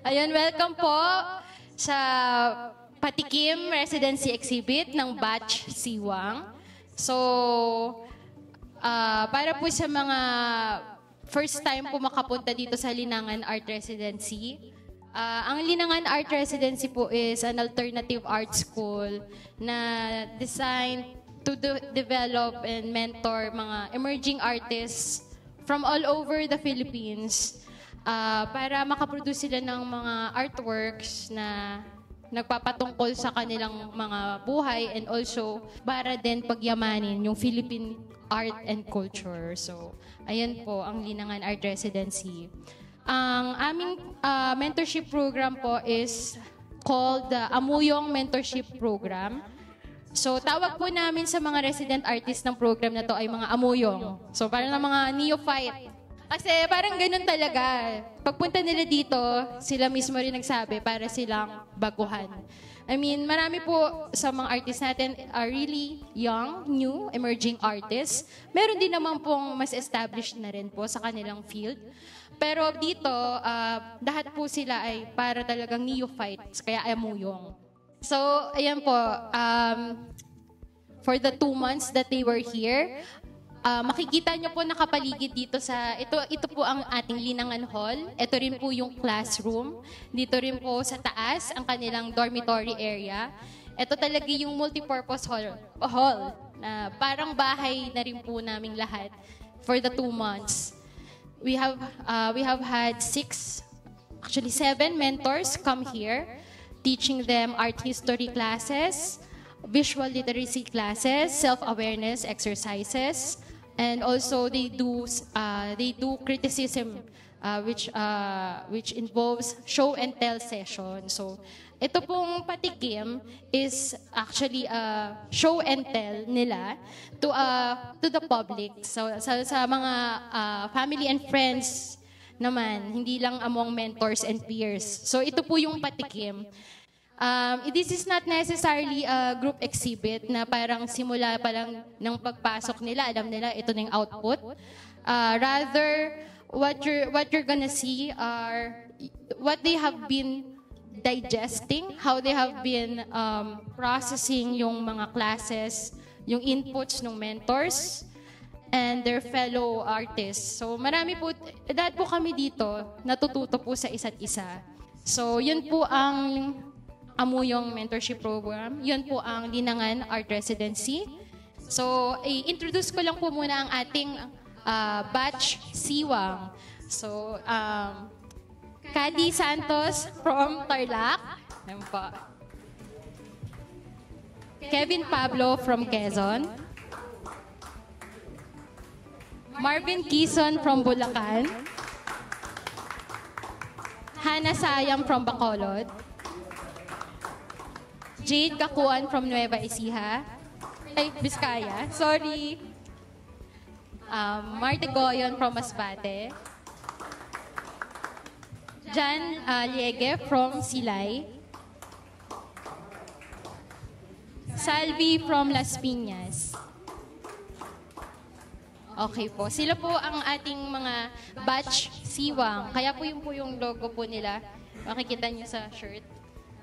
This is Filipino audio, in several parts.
Ayun, welcome po sa Patikim Residency Exhibit ng Batch Siwang. So, para po sa mga first time po makapunta dito sa Linangan Art Residency, ang Linangan Art Residency po is an alternative art school na designed to develop and mentor mga emerging artists from all over the Philippines para makaproduce sila ng mga artworks na nagpapatungkol sa kanilang mga buhay and also para din pagyamanin yung Philippine art and culture. So, ayan po ang Linangan Art Residency. Ang aming mentorship program po is called the Amuyong Mentorship Program. So, tawag po namin sa mga resident artists ng program na to ay mga amuyong. So, parang mga neophyte. Kasi parang ganun talaga. Pagpunta nila dito, sila mismo rin nagsabi para silang baguhan. I mean, marami po sa mga artists natin are really young, new, emerging artists. Meron din naman pong mas established na rin po sa kanilang field. Pero dito, lahat po sila ay para talagang neophytes, kaya amuyong. So, ayan po, for the 2 months that they were here, makikita nyo po nakapaligid dito sa, ito po ang ating Linangan Hall. Ito rin po yung classroom. Dito rin po sa taas, ang kanilang dormitory area. Ito talaga yung multipurpose hall na parang bahay na rin po naming lahat for the 2 months. We have had 7 mentors come here, teaching them art history classes, visual literacy classes, self-awareness exercises, and also they do criticism, which involves show and tell session. So, ito pong Patikim is actually a show and tell nila to the public. So, sa mga family and friends naman, hindi lang among mentors and peers. So, ito po yung Patikim. This is not necessarily a group exhibit na parang simula pa lang ng pagpasok nila, alam nila ito na yung output. Rather, what you're gonna see are what they have been digesting, how they have been processing yung mga classes, yung inputs ng mentors, and their fellow artists. So marami po, dahil po kami dito, natututo po sa isa't isa. So yun po ang Amuyong Mentorship Program. Yun po ang Linangan Art Residency. So, i-introduce ko lang po muna ang ating Batch Siwang. So, Cady Santos from Tarlac. Ayan po. Kevin Pablo from Quezon. Marvin Quizon from Bulacan. Hannah Sayang from Bacolod. Jade Kakuan from Nueva Ecija. Ay, Vizcaya. Sorry. Marte Goyon from Masbate. Jan Liege from Silay. Salvi from Las Piñas. Okay po. Sila po ang ating mga batch Siwang. Kaya po yung logo po nila. Makikita nyo sa shirt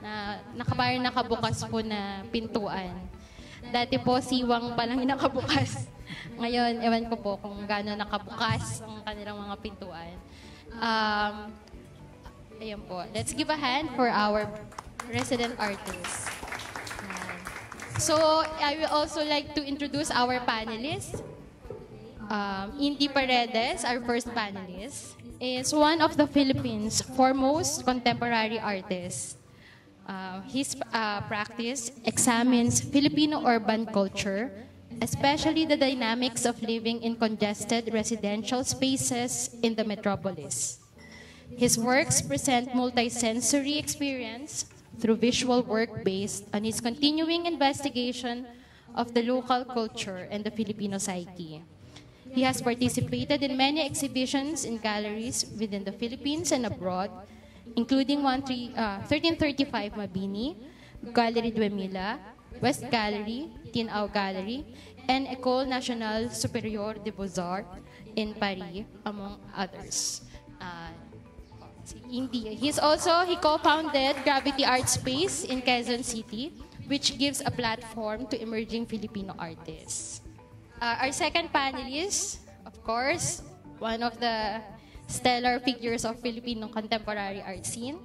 na nakabukas po na pintuan. Dati po, Siwang pa lang yung nakabukas. Ngayon, ewan ko po kung gano'n nakabukas ang kanilang mga pintuan. Ayan po. Let's give a hand for our resident artists. So, I will also like to introduce our panelists. Indy Paredes, our first panelist, is one of the Philippines' foremost contemporary artists. His practice examines Filipino urban culture, especially the dynamics of living in congested residential spaces in the metropolis. His works present multi-sensory experience through visual work based on his continuing investigation of the local culture and the Filipino psyche. He has participated in many exhibitions in galleries within the Philippines and abroad, including 1335 Mabini, Gallery Duemila, West Gallery, Tinao Gallery, and École Nationale Supérieure des Beaux-Arts in Paris, among others. Hindi. He co-founded Gravity Art Space in Quezon City, which gives a platform to emerging Filipino artists. Our second panelist, of course, one of the stellar figures of Filipino contemporary art scene,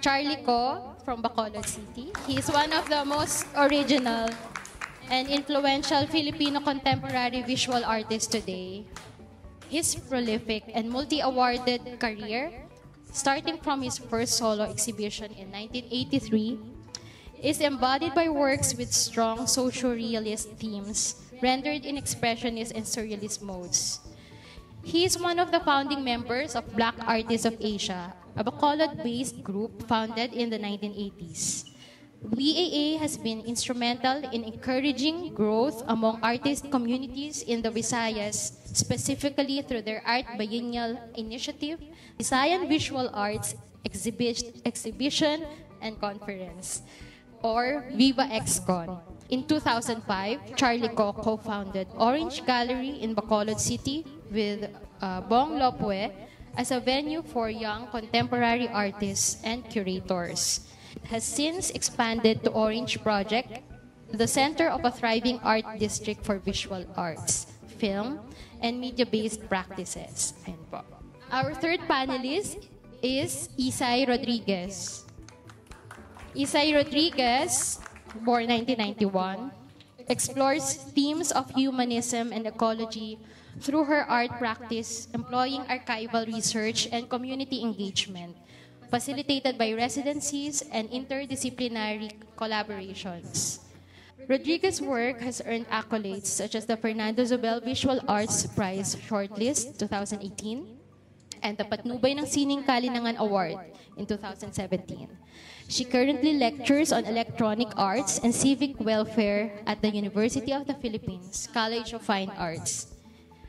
Charlie Co from Bacolod City. He is one of the most original and influential Filipino contemporary visual artists today. His prolific and multi-awarded career, starting from his first solo exhibition in 1983, is embodied by works with strong socio-realist themes rendered in expressionist and surrealist modes. He is one of the founding members of Black Artists of Asia, a Bacolod-based group founded in the 1980s. BAA has been instrumental in encouraging growth among artist communities in the Visayas, specifically through their Art Biennial initiative, Visayan Visual Arts Exhibition and Conference, or Viva XCon. In 2005, Charlie Co co-founded Orange Gallery in Bacolod City with Bong Lopue as a venue for young contemporary artists and curators. It has since expanded to Orange Project, the center of a thriving art district for visual arts, film, and media-based practices. Our third panelist is Isay Rodriguez. Isay Rodriguez, born 1991, explores themes of humanism and ecology through her art practice, employing archival research and community engagement, facilitated by residencies and interdisciplinary collaborations. Rodriguez's work has earned accolades such as the Fernando Zobel Visual Arts Prize Shortlist 2018 and the Patnubay ng Sining Kalinangan Award in 2017. She currently lectures on electronic arts and civic welfare at the University of the Philippines College of Fine Arts.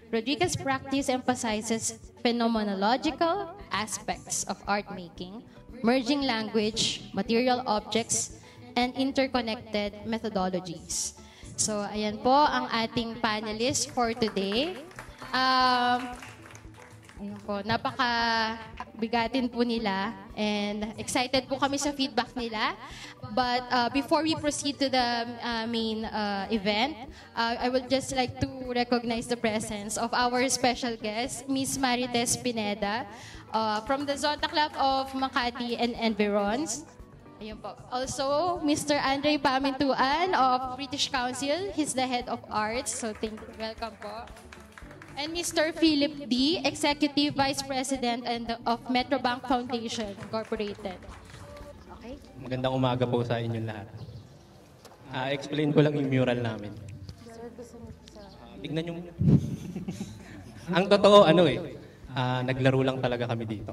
Rodriguez's practice emphasizes phenomenological aspects of art making, merging language, material objects, and interconnected methodologies. So, ayan po ang ating panelists for today. Ayun po, napaka-bigatin po nila and excited po kami sa feedback nila. But before we proceed to the main event, I would just like to recognize the presence of our special guest, Ms. Marites Pineda, from the Zonta Club of Makati and Environs. Ayun po. Also, Mr. Andre Pamintuan of British Council. He's the head of arts, so welcome po. And Mr. Philip D., Executive Vice President of Metrobank Foundation, Incorporated. Okay. Magandang umaga po sa inyong lahat. Explain ko lang yung mural namin. Tignan nyo. Ang totoo, naglaro lang talaga kami dito.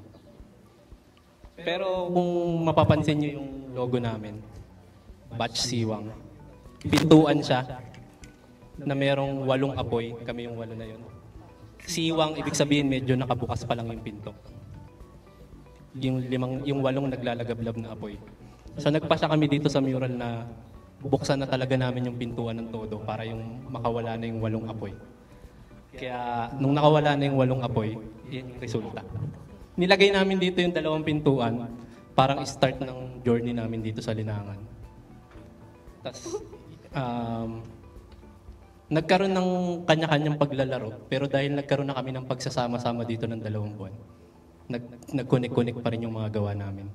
Pero kung mapapansin nyo yung logo namin, Batch Siwang, pintuan siya na merong 8 apoy, kami yung 8 na yun. Siwang, ibig sabihin medyo nakabukas pa lang yung pinto. Yung 8 naglalagablab na apoy. So nagpasya kami dito sa mural na buksan na talaga namin yung pintuan ng todo para yung makawala na yung 8 apoy. Kaya nung nakawala na yung 8 apoy, yun yung resulta. Nilagay namin dito yung 2 pintuan, parang start ng journey namin dito sa Linangan. Tapos, nagkaroon ng kanya-kanyang paglalaro, pero dahil nagkaroon na kami ng pagsasama-sama dito ng 2 buwan, nag-connect-connect pa rin yung mga gawa namin.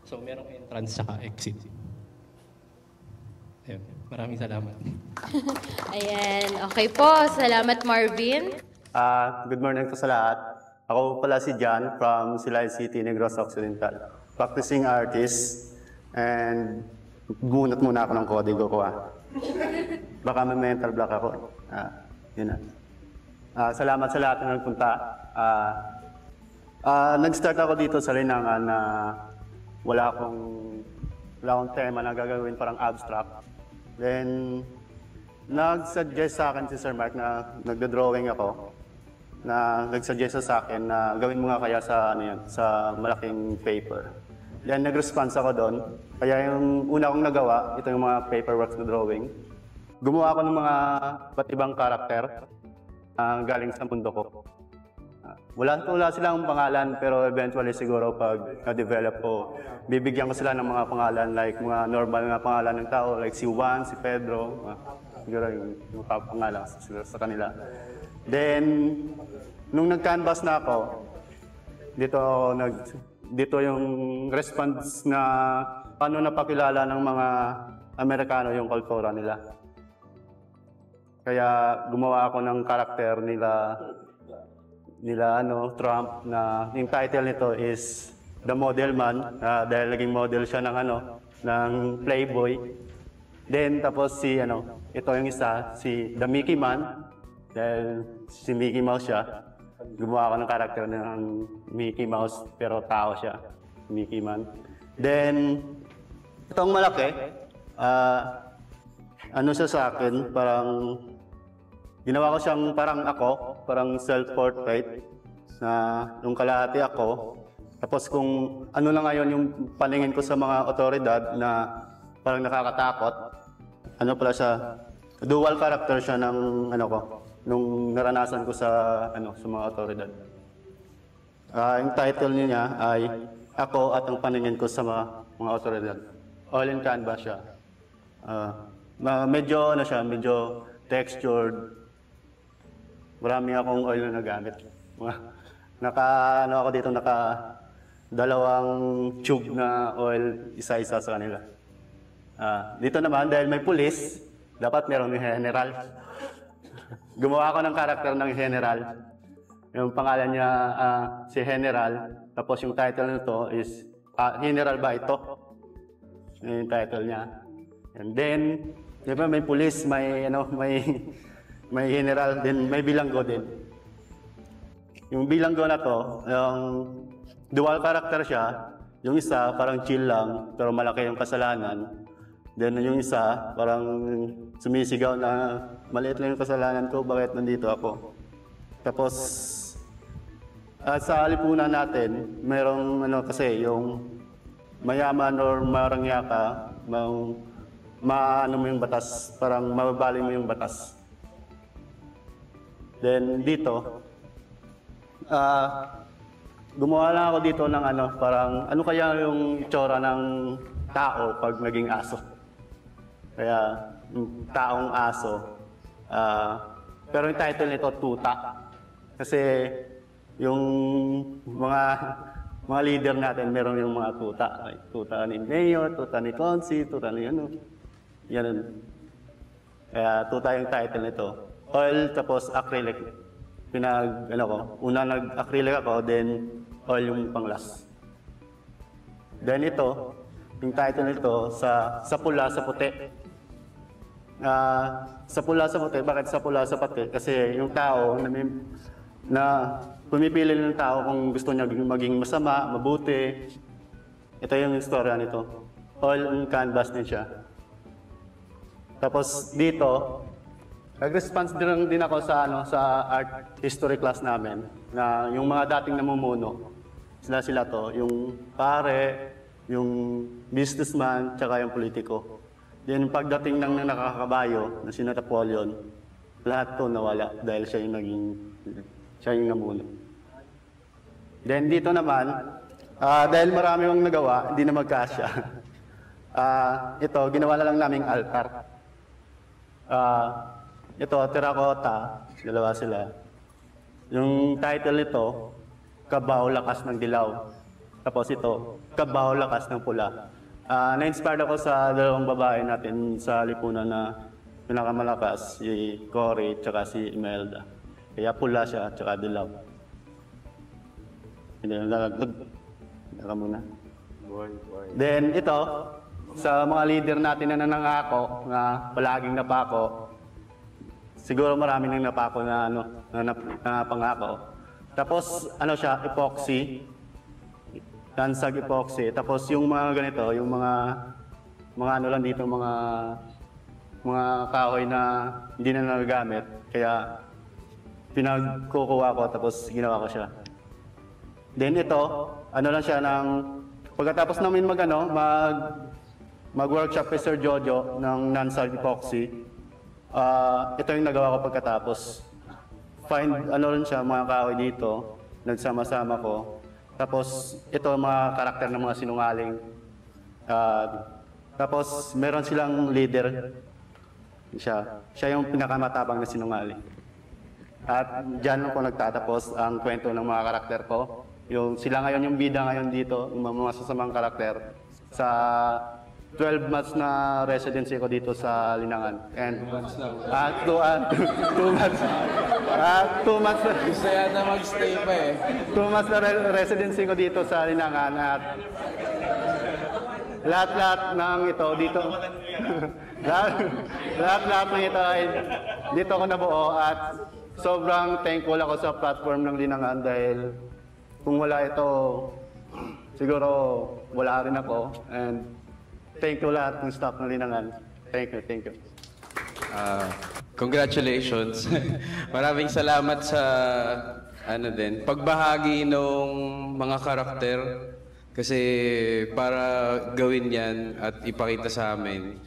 So, merong entrance saka exit. Ayun, maraming salamat. Ayan, okay po. Salamat, Marvin. Good morning po sa lahat. Ako pala si John from Silay City, Negros Occidental. Practicing artist, and gunat muna ako ng kodigo ko. Baka may mental block ako. Yun na. Salamat sa lahat na nagpunta. Nag-start ako dito sa Linangan na wala akong tema na gagawin, parang abstract. Then, nag-suggest sa akin si Sir Mark na nagda-drawing ako. Nag-suggest sa akin na gawin mo nga kaya sa malaking paper. Then, nag-response ako doon. Kaya yung una kong nagawa, ito yung mga paperwork na drawing. Gumawa ako ng mga iba't ibang karakter galing sa mundo ko. wala silang pangalan, pero eventually siguro pag na-develop ko, bibigyan ko sila ng mga pangalan like mga normal na pangalan ng tao, like si Juan, si Pedro, siguro yung pangalan sa kanila. Then, nung nag-canvas na ako, dito yung response na paano napakilala ng mga Amerikano yung kultura nila. Kaya gumawa ako ng karakter nila Trump, na yung title nito is The Model Man, dahil naging model siya ng Playboy. Then tapos ito yung isa, si The Mickey Man, dahil si Mickey Mouse siya. Gumawa ako ng karakter ng Mickey Mouse, pero tao siya, Mickey Man. Then, itong malaki, siya sa akin, parang ginawa ko siyang parang self-portrait, na yung kalahati ako. Tapos kung ano na ngayon yung paningin ko sa mga otoridad na parang nakakatakot, pala siya, dual character siya ng nung naranasan ko sa mga otoridad. Yung title niya ay Ako at ang Paningin Ko sa mga Otoridad. All in canvas siya. Medyo textured. Marami akong oil na nagamit. Ako dito, dalawang tube na oil, isa-isa sa kanila. Dito naman, dahil may pulis, dapat meron yung general. Gumawa ako ng karakter ng general. Yung pangalan niya si General. Tapos yung title nito is General ba ito? Yung title niya. And then, di ba may pulis, may general, then may bilanggo din. Yung bilanggo na to, yung dual character siya. Yung isa parang chill lang, pero malaki yung kasalanan. Then yung isa parang sumisigaw na maliit lang yung kasalanan ko, bakit nandito ako? Tapos sa lipunan natin, merong kasi yung mayaman or marangya ka, maano mo yung batas, parang mababali mo yung batas. Then dito, gumawa lang ako dito ng parang ano kaya yung itsura ng tao pag naging aso. Kaya yung taong aso. Pero yung title nito, Tuta. Kasi yung mga leader natin, meron yung mga tuta. Tuta ni Mayor, tuta ni Consi, tuta ni yan. Kaya tuta yung title nito. Oil tapos acrylic. Una nag-acrylic ako, then oil yung pang-last. Then ito, yung title nito, sa pula, sa puti. Sa pula, sa puti. Bakit sa pula, sa puti? Kasi yung tao na pumipili ng tao kung gusto niya maging masama, mabuti. Ito yung istorya nito. All on canvas din siya. Tapos dito, nag-response din ako sa art history class namin, na yung mga dating namumuno, sila to, yung pare, yung businessman, tsaka yung politiko. Then pagdating ng nakakabayo, na si Napoleon, lahat to nawala dahil siya yung namuno. Then dito naman, dahil marami akong nagawa, hindi na magkasya. Ito, ginawa na lang naming altar. Ito, terracotta, dalawa sila. Yung title nito, Kabaw Lakas ng Dilaw. Tapos ito, Kabaw Lakas ng Pula. Na-inspired ako sa dalawang babae natin sa lipunan na pinakamalakas, si Cory at si Imelda. Kaya pula siya at dilaw. Hindi na nalaglag. Naka muna. Then ito, sa mga leader natin na nanangako, na palaging napako, siguro marami nang napako na pangako. Tapos siya, epoxy. Tansag epoxy. Tapos yung mga ganito, yung mga lang dito, mga kahoy na hindi na nagagamit. Kaya pinagkukuha ko, tapos ginawa ko siya. Then ito, lang siya pagkatapos namin mag-workshop kay Sir Jojo ng non-sag epoxy, ito yung nagawa ko pagkatapos. Find rin siya, mga kahoy dito, nagsama-sama ko. Tapos ito mga karakter ng mga sinungaling. Tapos meron silang leader. Siya yung pinakamatapang na sinungaling. At dyan lang po nagtatapos ang kwento ng mga karakter ko. Sila ngayon yung bida ngayon dito, yung mga masasamang karakter. Sa 12 months na residency ko dito sa Linangan. And 2 months. 2 months na. Gusto yata mag-stay pa eh. 2 months na residency ko dito sa Linangan. At lahat-lahat ng ito dito. lahat-lahat ng ito ay dito ako nabuo at sobrang thankful ako sa platform ng Linangan dahil kung wala ito, siguro wala rin ako. And thank you lahat ng staff ng Linangan. Thank you. Congratulations. Maraming salamat sa pagbahagi ng mga karakter kasi para gawin yan at ipakita sa amin.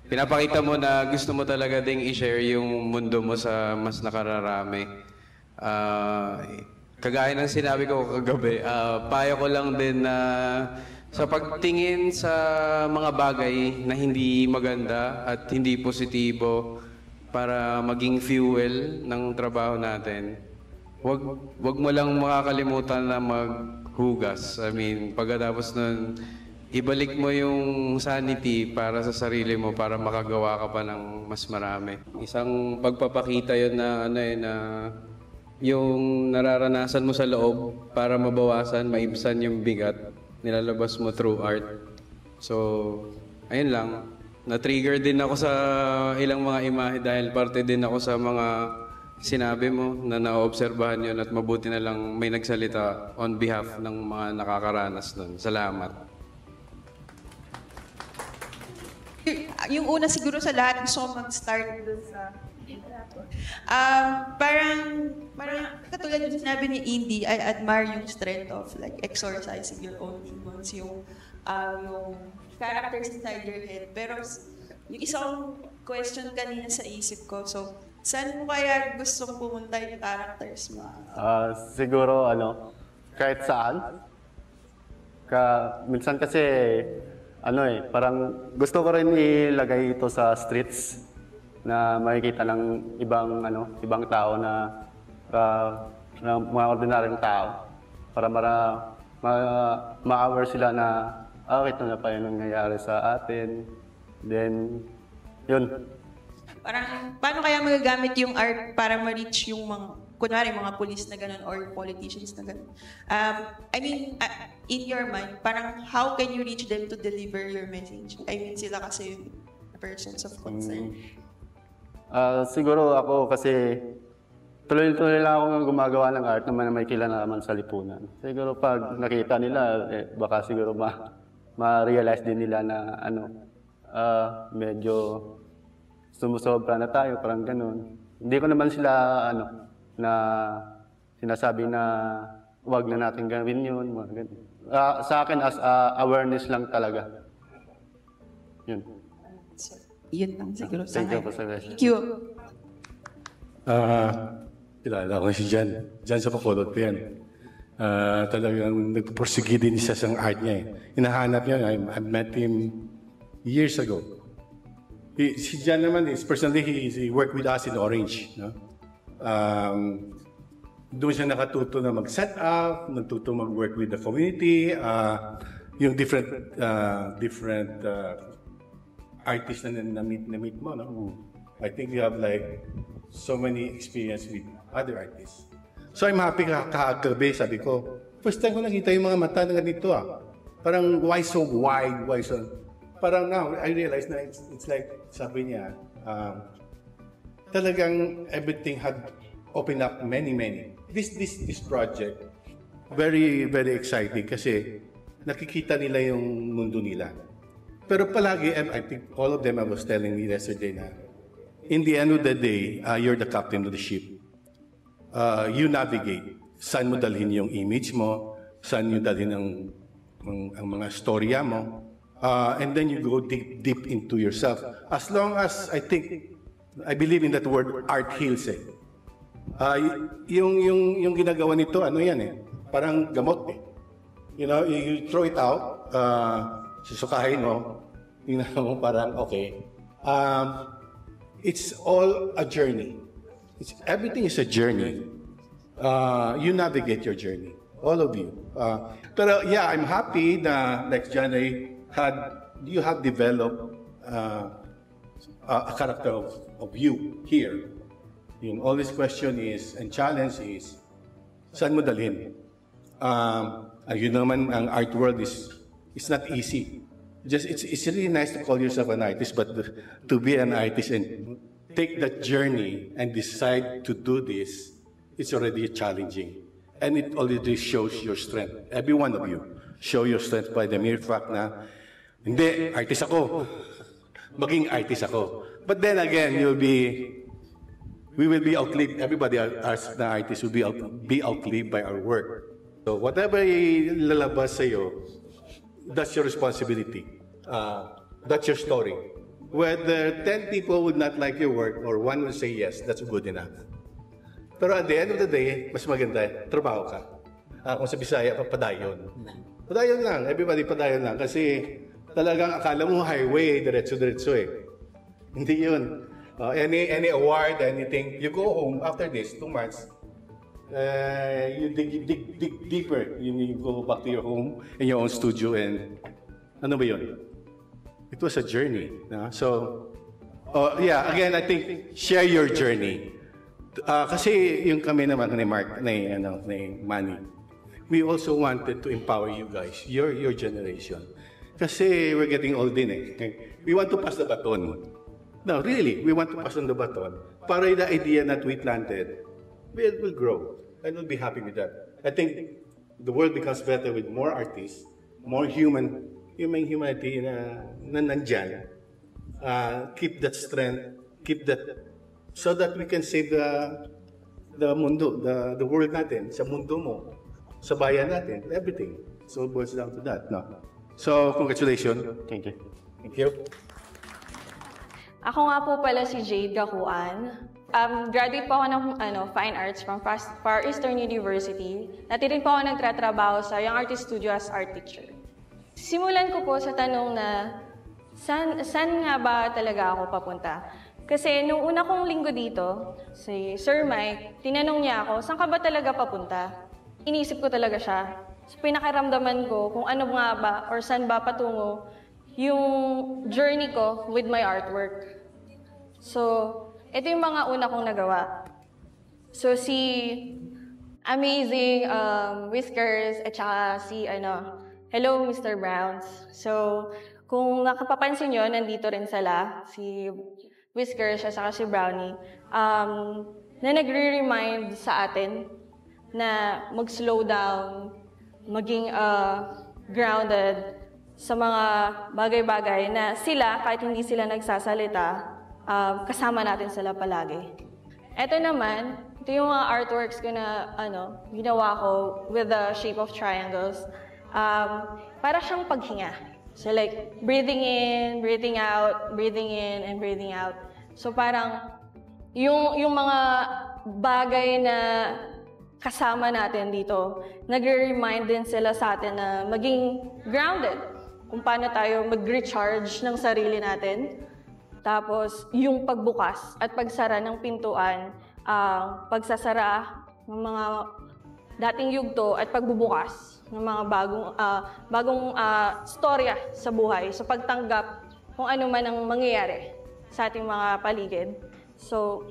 Pinapakita mo na gusto mo talaga ding i-share yung mundo mo sa mas nakararami. Kagaya ng sinabi ko kagabi, payo ko lang din na sa pagtingin sa mga bagay na hindi maganda at hindi positibo para maging fuel ng trabaho natin, wag mo lang makakalimutan na maghugas. I mean, pagkatapos nun, ibalik mo yung sanity para sa sarili mo para makagawa ka pa ng mas marami. Isang pagpapakita yun na yung nararanasan mo sa loob para mabawasan, maibsan yung bigat, nilalabas mo through art. So, ayun lang. Na-trigger din ako sa ilang mga imahe dahil parte din ako sa mga sinabi mo na naobserbahan yun at mabuti na lang may nagsalita on behalf ng mga nakakaranas nun. Salamat. Yung una siguro sa lahat, gusto ko mag-start doon sa parang katulad yung sinabi ni Indy, I admire yung strength of like exorcising your own demons, yung characters inside your head. Pero yung isang question kanina sa isip ko, so saan mo kaya gustong pumunta yung characters mo? Siguro kahit saan. Minsan kasi parang gusto ko rin ilagay ito sa streets na makikita ng ibang tao na mga ordinaryong tao para ma-aware sila na ito na pa yung nangyayari sa atin. Then, yun. Parang, paano kaya magagamit yung art para ma-reach yung kunwari mga police na gano'n or politicians na gano'n? In your mind, parang how can you reach them to deliver your message? Sila kasi yung persons of concern. Siguro ako kasi tuloy-tuloy lang ako gumagawa ng art naman na may kinalaman sa lipunan. Siguro pag nakita nila, baka siguro ma-realize din nila na medyo sumusobra na tayo, parang ganun. Hindi ko naman sila na sinasabi na wag na natin gawin yun. Sa akin as awareness lang talaga. Yun. Yun lang siguro sa Thank you po sa question. Thank you. Kilala ko si Jan. Jan sa Bacolod po yan. Talagang nagpursige din siya sa art niya eh. Hinahanap niya. I met him years ago. Si Jan naman is personally, he worked with us in Orange. No? Doon siya nakatuto na mag-set up, natuto mag-work with the community, yung different artists na meet mo, no? I think you have like so many experience with other artists. So I'm happy kagabi, sabi ko, first time ko nakita yung mga mata na ganito Parang why so wide, why so... Parang now, I realize na it's like, sabi niya, talagang everything had opened up many. This project, very, very exciting kasi nakikita nila yung mundo nila. Pero palagi, I think all of them, I was telling me yesterday na, in the end of the day, you're the captain of the ship. You navigate. Saan mo dalhin yung image mo, saan mo dalhin ang mga storya mo, and then you go deep into yourself. As long as, I believe in that word, art heals Yung ginagawa nito, ano yan eh, parang gamot eh. You know, you throw it out, susukahin mo, tingnan mo parang okay. It's all a journey. Everything is a journey. You navigate your journey, all of you. Pero yeah, I'm happy na next January you have developed a character of you here. Yung all this question is, and challenge is, saan mo dalhin? Yun naman, ang art world is not easy. It's really nice to call yourself an artist, but to be an artist and take that journey and decide to do this, it's already challenging. And it already shows your strength. Every one of you show your strength by the mere fact na, hindi, artist ako. Maging artist ako. But then again, we will be outlived. Everybody as the artists will be outlived by our work. So whatever ilalabas sa'yo, that's your responsibility. That's your story. Whether 10 people would not like your work or one will say yes, that's good enough. Pero at the end of the day, mas maganda, trabaho ka. Kung sa Bisaya, padayon. Padayon lang. Everybody padayon lang. Kasi talagang akala mo highway, diretso-diretso eh. Hindi yun. Any award, anything, you go home after this, 2 months, you dig deeper. You go back to your home, in your own studio, and ano ba yun? It was a journey. So, yeah, again, I think, share your journey. Kasi yung kami naman ni Mark, ni Manny, we also wanted to empower you guys, your generation. Kasi we're getting old din eh. We want to pass the baton. No, really, we want to pass on the baton para the idea that we planted will grow. And we'll be happy with that. I think the world becomes better with more artists, more humanity na nandyan. Keep that strength, keep that, so that we can save the mundo, the world natin, sa mundo mo, sa bayan natin, everything. So it boils down to that, no? So, congratulations. Thank you. Thank you. Ako nga po pala si Jade Gakuan. Graduate po ako ng Fine Arts from Far Eastern University. Dati rin po ako nagtatrabaho sa Young Artist Studio as art teacher. Simulan ko po sa tanong na, saan nga ba talaga ako papunta? Kasi nung una kong linggo dito, si Sir Mike, tinanong niya ako, saan ka ba talaga papunta? Inisip ko talaga siya. So, pinakaramdaman ko kung ano nga ba or saan ba patungo yung journey ko with my artwork. So, ito yung mga una kong nagawa. So, si Amazing Whiskers at saka si Hello Mr. Browns. So, kung nakapapansin nyo, nandito rin sila, si Whiskers at saka si Brownie, na nagre-remind sa atin na mag-slow down, maging grounded sa mga bagay-bagay na sila, kahit hindi sila nagsasalita, kasama natin sila palagi. Ito naman, ito yung mga artworks ko na ginawa ko with the shape of triangles. Para siyang paghinga. So like, breathing in, breathing out, breathing in, and breathing out. So parang, yung mga bagay na kasama natin dito, nagre-remind din sila sa atin na maging grounded. Kung paano tayo mag-recharge ng sarili natin. Tapos, yung pagbukas at pagsara ng pintuan, pagsasara ng mga dating yugto at pagbubukas ng mga bagong storya sa buhay, sa pagtanggap kung ano man ang mangyayari sa ating mga paligid. So,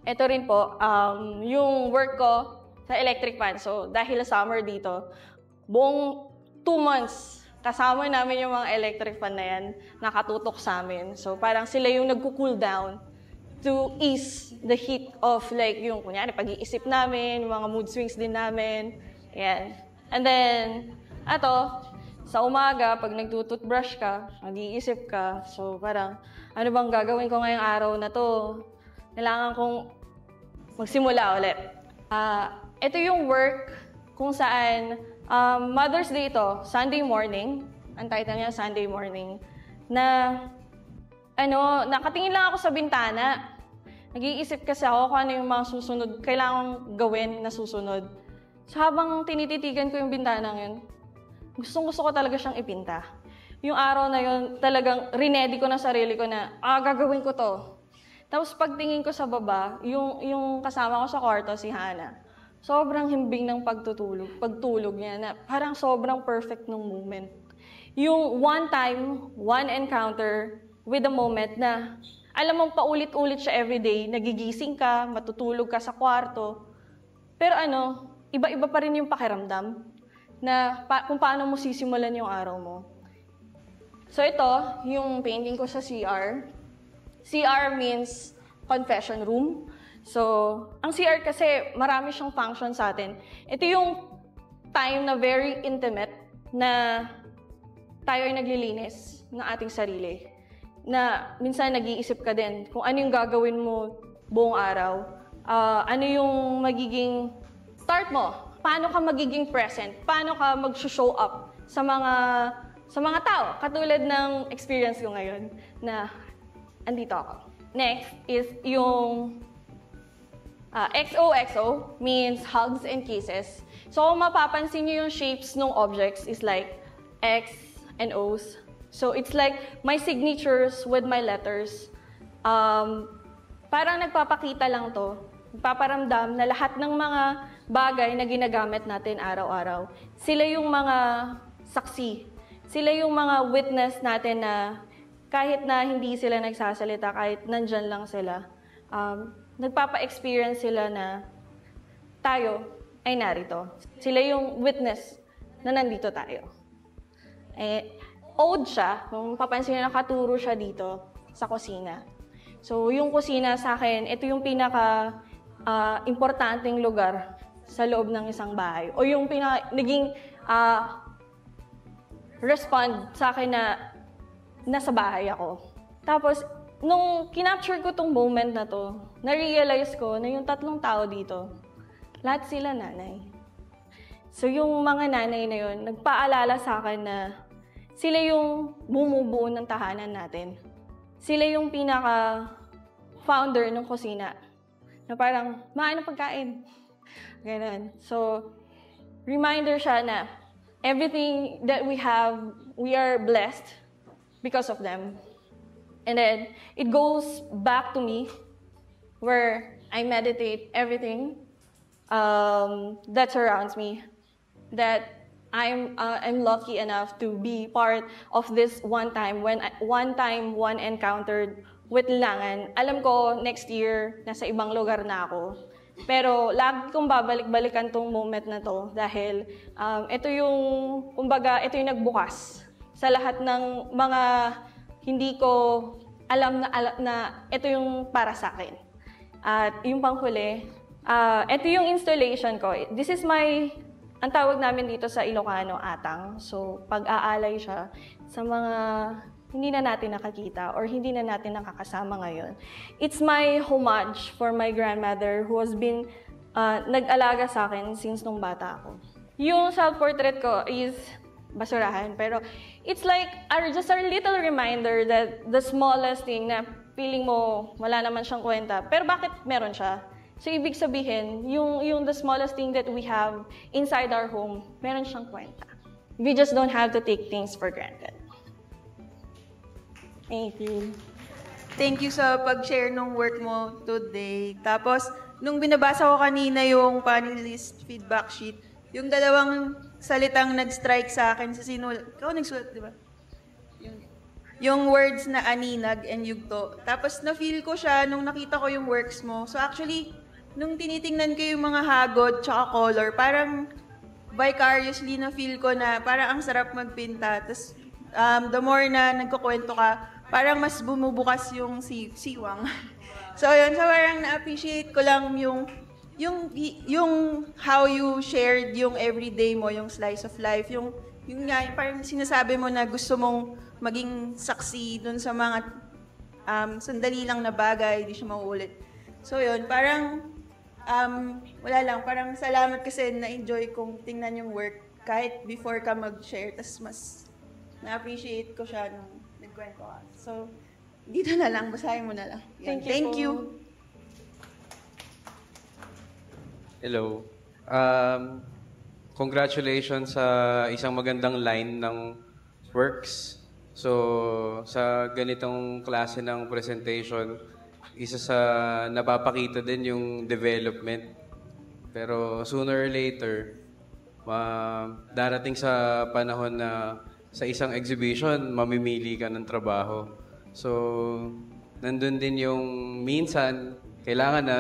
ito rin po, yung work ko sa electric fan. So, dahil summer dito, buong 2 months, kasama namin yung mga electric fan na yan, nakatutok sa amin. So, parang sila yung nagko-cool down to ease the heat of like yung, kunyari, pag-iisip namin, mga mood swings din namin. Yan. And then, sa umaga, pag nagtututbrush ka, mag-iisip ka. So, parang, ano bang gagawin ko ngayong araw na to? Kailangan kong magsimula ulit. Ito yung work kung saan Mother's Day ito, Sunday morning. Ang title niya, Sunday morning. Na, nakatingin lang ako sa bintana. Nag-iisip kasi ako kung ano yung mga susunod, kailangang gawin na susunod. So habang tinititigan ko yung bintana yun, gustong-gusto ko talaga siyang ipinta. Yung araw na yun, talagang rinedy ko na sarili ko na, gagawin ko to. Tapos pagtingin ko sa baba, yung kasama ko sa kwarto, si Hannah, sobrang himbing ng pagtulog niya na parang sobrang perfect ng moment. Yung one time, one encounter with a moment na alam mong paulit-ulit siya everyday, nagigising ka, matutulog ka sa kwarto. Pero iba-iba pa rin yung pakiramdam na kung paano mo sisimulan yung araw mo. So ito, yung painting ko sa CR. CR means confession room. So, ang CR kasi marami siyang function sa atin. Ito yung time na very intimate na tayo ay naglilinis ng ating sarili. Na minsan nag-iisip ka din kung ano yung gagawin mo buong araw. Ano yung magiging start mo? Paano ka magiging present? Paano ka mag-show up sa mga tao? Katulad ng experience ko ngayon na andito ako. Next is yung XOXO means hugs and kisses. So kung mapapansin niyo yung shapes ng objects is like X and O's. So it's like my signatures with my letters. Parang nagpapakita lang to. Nagpaparamdam na lahat ng mga bagay na ginagamit natin araw-araw, sila yung mga saksi. Sila yung mga witness natin na kahit na hindi sila nagsasalita, kahit nandyan lang sila, nagpapa-experience sila na tayo ay narito. Sila yung witness na nandito tayo. Ode siya, kung papansin nyo, nakaturo siya dito sa kusina. So, yung kusina sa akin, ito yung pinaka-importanteng lugar sa loob ng isang bahay. O yung naging respond sa akin na nasa bahay ako. Tapos, nung kinapture ko tong moment na to, na-realize ko na yung 3 tao dito, lahat sila nanay. So, yung mga nanay na yun, nagpaalala sa akin na sila yung bumubuo ng tahanan natin. Sila yung pinaka-founder ng kusina. Na parang, maano pagkain. Ganun. So, reminder siya na everything that we have, we are blessed because of them. And then, it goes back to me where I meditate everything that surrounds me. That I'm lucky enough to be part of this one time, one encountered with Langan. Alam ko, next year, nasa ibang lugar na ako. Pero lagi kong babalik-balikan tong moment na to dahil ito yung, kumbaga, ito yung nagbukas sa lahat ng mga hindi ko alam na ito yung para sa akin. At yung panghuli, ito yung installation ko. This is ang tawag namin dito sa Ilocano, atang. So, pag-aalay siya sa mga hindi na natin nakakita or hindi na natin nakakasama ngayon. It's my homage for my grandmother who has been nag-alaga sa akin since nung bata ako. Yung self-portrait ko is basurahan, pero it's like just a little reminder that the smallest thing na feeling mo wala naman siyang kwenta, pero bakit meron siya? So, ibig sabihin, yung the smallest thing that we have inside our home, meron siyang kwenta. We just don't have to take things for granted. Thank you. Thank you sa pag-share ng work mo today. Tapos, nung binabasa ko kanina yung panelist feedback sheet, yung 2 salitang nag-strike sa akin sa sinulat. Ikaw nagsulat, di ba? Yung words na aninag and yugto. Tapos, na-feel ko siya nung nakita ko yung works mo. So, actually, nung tinitingnan ko yung mga hagod tsaka color, parang vicariously na-feel ko na parang ang sarap magpinta. Tapos, the more na nagkukwento ka, parang mas bumubukas yung siwang. So, yun. So, parang na-appreciate ko lang yung how you shared yung everyday mo, yung slice of life. Yung nga, parang sinasabi mo na gusto mong maging saksi dun sa mga sandali lang na bagay, di siya mauulit. So, yun. Parang wala lang, parang salamat kasi na-enjoy kong tingnan yung work kahit before ka mag-share, tas mas na-appreciate ko siya nung nagkwento ka. So, dito na lang, basahin mo na lang. Thank you. Hello. Congratulations sa isang magandang line ng works. So, sa ganitong klase ng presentation, isa sa napapakita din yung development. Pero sooner or later, darating sa panahon na sa isang exhibition, mamimili ka ng trabaho. So, nandun din yung minsan, kailangan na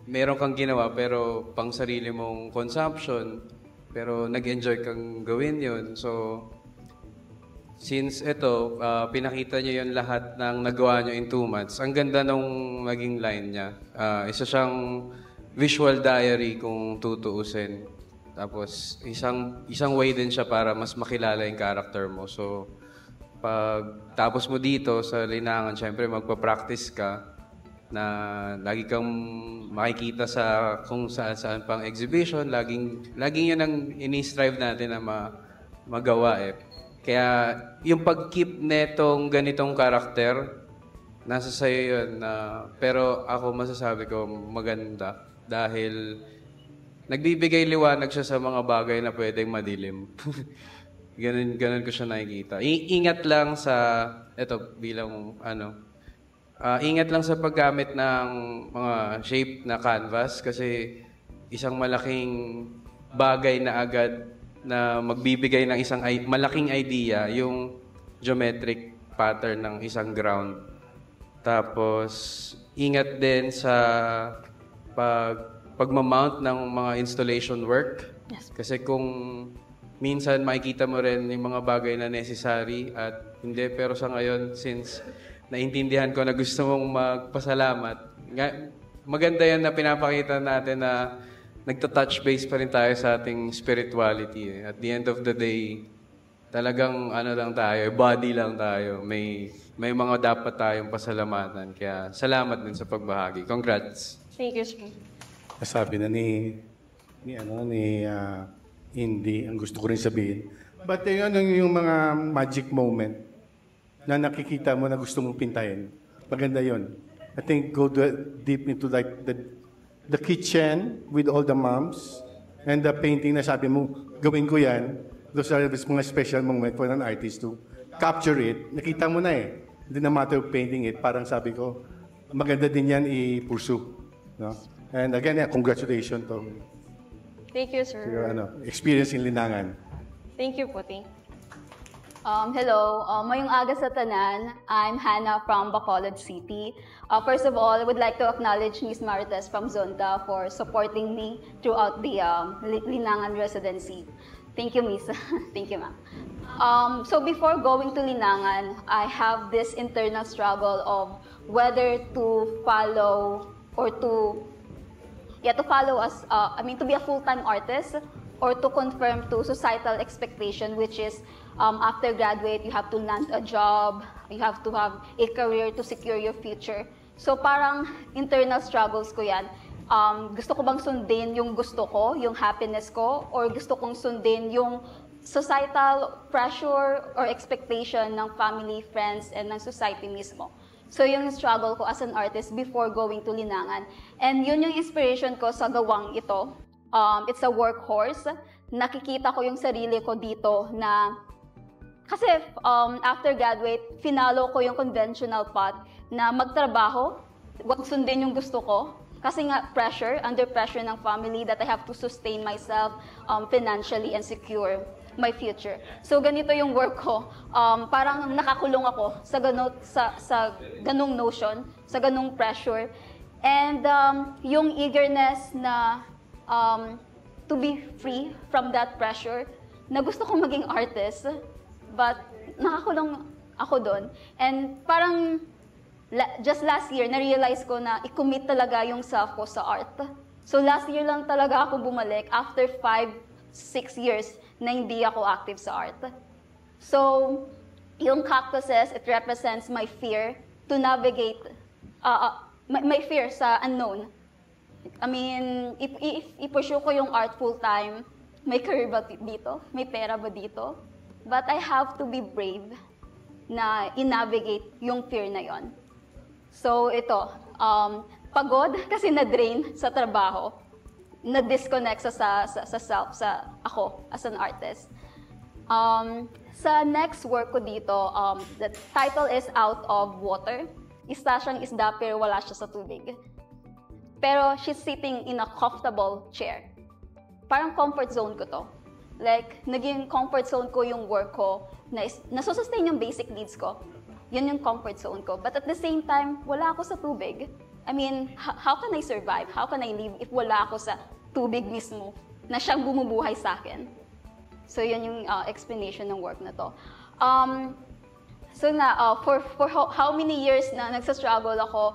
meron kang ginawa pero pang sarili mong consumption, pero nag-enjoy kang gawin yun. So, since ito, pinakita nyo yung lahat ng nagawa nyo in 2 months, ang ganda nung naging line niya. Isa siyang visual diary kung tutuusin. Tapos, isang way din siya para mas makilala yung character mo. So, pag tapos mo dito sa Linangan, syempre magpa-practice ka na lagi kang makikita sa kung saan pang exhibition, laging yun ang ini-strive natin na magawa eh. Kaya yung pag-keep netong ganitong karakter, nasa sa'yo yun. Pero ako masasabi ko maganda dahil nagbibigay liwanag siya sa mga bagay na pwedeng madilim. ganun ko siya nakikita. Ingat lang sa, eto bilang ingat lang sa paggamit ng mga shape na canvas kasi isang malaking bagay na agad na magbibigay ng isang malaking idea yung geometric pattern ng isang ground. Tapos, ingat din sa pagmamount ng mga installation work. Yes. Kasi kung minsan makikita mo rin yung mga bagay na necessary at hindi, pero sa ngayon, since naintindihan ko na gusto mong magpasalamat. Maganda yan na pinapakita natin na nagta-touch base pa rin tayo sa ating spirituality. At the end of the day, talagang lang tayo, body lang tayo. May mga dapat tayong pasalamatan. Kaya salamat din sa pagbahagi. Congrats! Thank you, sir. Sabi na ni Indy, ang gusto ko rin sabihin. But yung mga magic moment na nakikita mo na gusto mong pintayin. Maganda yun. I think go deep into like the kitchen with all the moms and the painting na sabi mo, gawin ko yan. Those are mga special moment for an artist to capture it. Nakita mo na eh. Hindi na matter of painting it. Parang sabi ko, maganda din yan i-pursue. No? And again, congratulations to Thank you, sir. your experience in Linangan. Thank you po, thank you. Hello, mayong aga sa tanan. I'm Hannah from Bacolod City. First of all, I would like to acknowledge Ms. Marites from Zonta for supporting me throughout the Linangan residency. Thank you, Miss. Thank you, ma'am. So before going to Linangan, I have this internal struggle of whether to follow or to follow as, to be a full-time artist or to conform to societal expectation, which is after graduate, you have to land a job, you have to have a career to secure your future. So parang internal struggles ko yan. Gusto ko bang sundin yung gusto ko, yung happiness ko, or gusto kong sundin yung societal pressure or expectation ng family, friends, and ng society mismo. So yung struggle ko as an artist before going to Linangan. And yun yung inspiration ko sa gawang ito. It's a workhorse. Nakikita ko yung sarili ko dito na kasi after graduate, finalo ko yung conventional path na magtrabaho, wag sundin yung gusto ko. Kasi nga under pressure ng family that I have to sustain myself financially and secure my future. So ganito yung work ko. Parang nakakulong ako sa ganung notion, sa ganung pressure. And yung eagerness na to be free from that pressure, na gusto kong maging artist, but nakakulong ako doon. And parang just last year, na-realize ko na i-commit talaga yung self ko sa art. So last year lang talaga ako bumalik after 5-6 years na hindi ako active sa art. So yung cactuses, it represents my fear to navigate, my fear sa unknown. I mean, if i-pursue ko yung art full-time, may career ba dito? May pera ba dito? But I have to be brave na i-navigate yung fear na yon. So ito, pagod kasi na-drain sa trabaho. na-disconnect sa self, sa ako as an artist. Sa next work ko dito, the title is Out of Water. Isa siyang isda pero wala siya sa tubig. Pero she's sitting in a comfortable chair. Parang comfort zone ko to. Like, naging comfort zone ko yung work ko, nasusustain yung basic needs ko. Yun yung comfort zone ko. But at the same time, wala ako sa tubig. I mean, how can I survive? How can I live if wala ako sa tubig mismo na siyang bumubuhay sa akin? So, yun yung explanation ng work na to. For how many years na nagsastruggle ako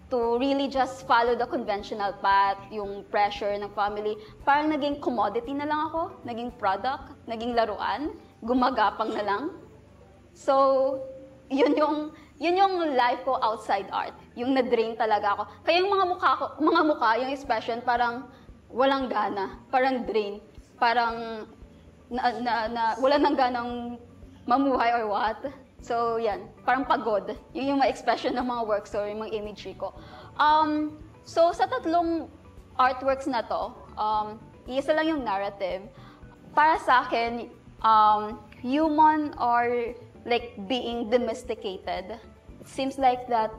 to really just follow the conventional path, yung pressure ng family, parang naging commodity na lang ako, naging product, naging laruan, gumagapang na lang. So, yun yung life ko outside art. Yung na-drain talaga ako. Kaya yung mga mukha, yung expression, parang walang gana, parang drain, parang wala nang ganang mamuhay or what. So, yan. Parang pagod. Yun yung mga expression ng mga works or yung mga imagery ko. So, sa tatlong artworks na to, isa lang yung narrative. Para sa akin, human or like being domesticated. It seems like that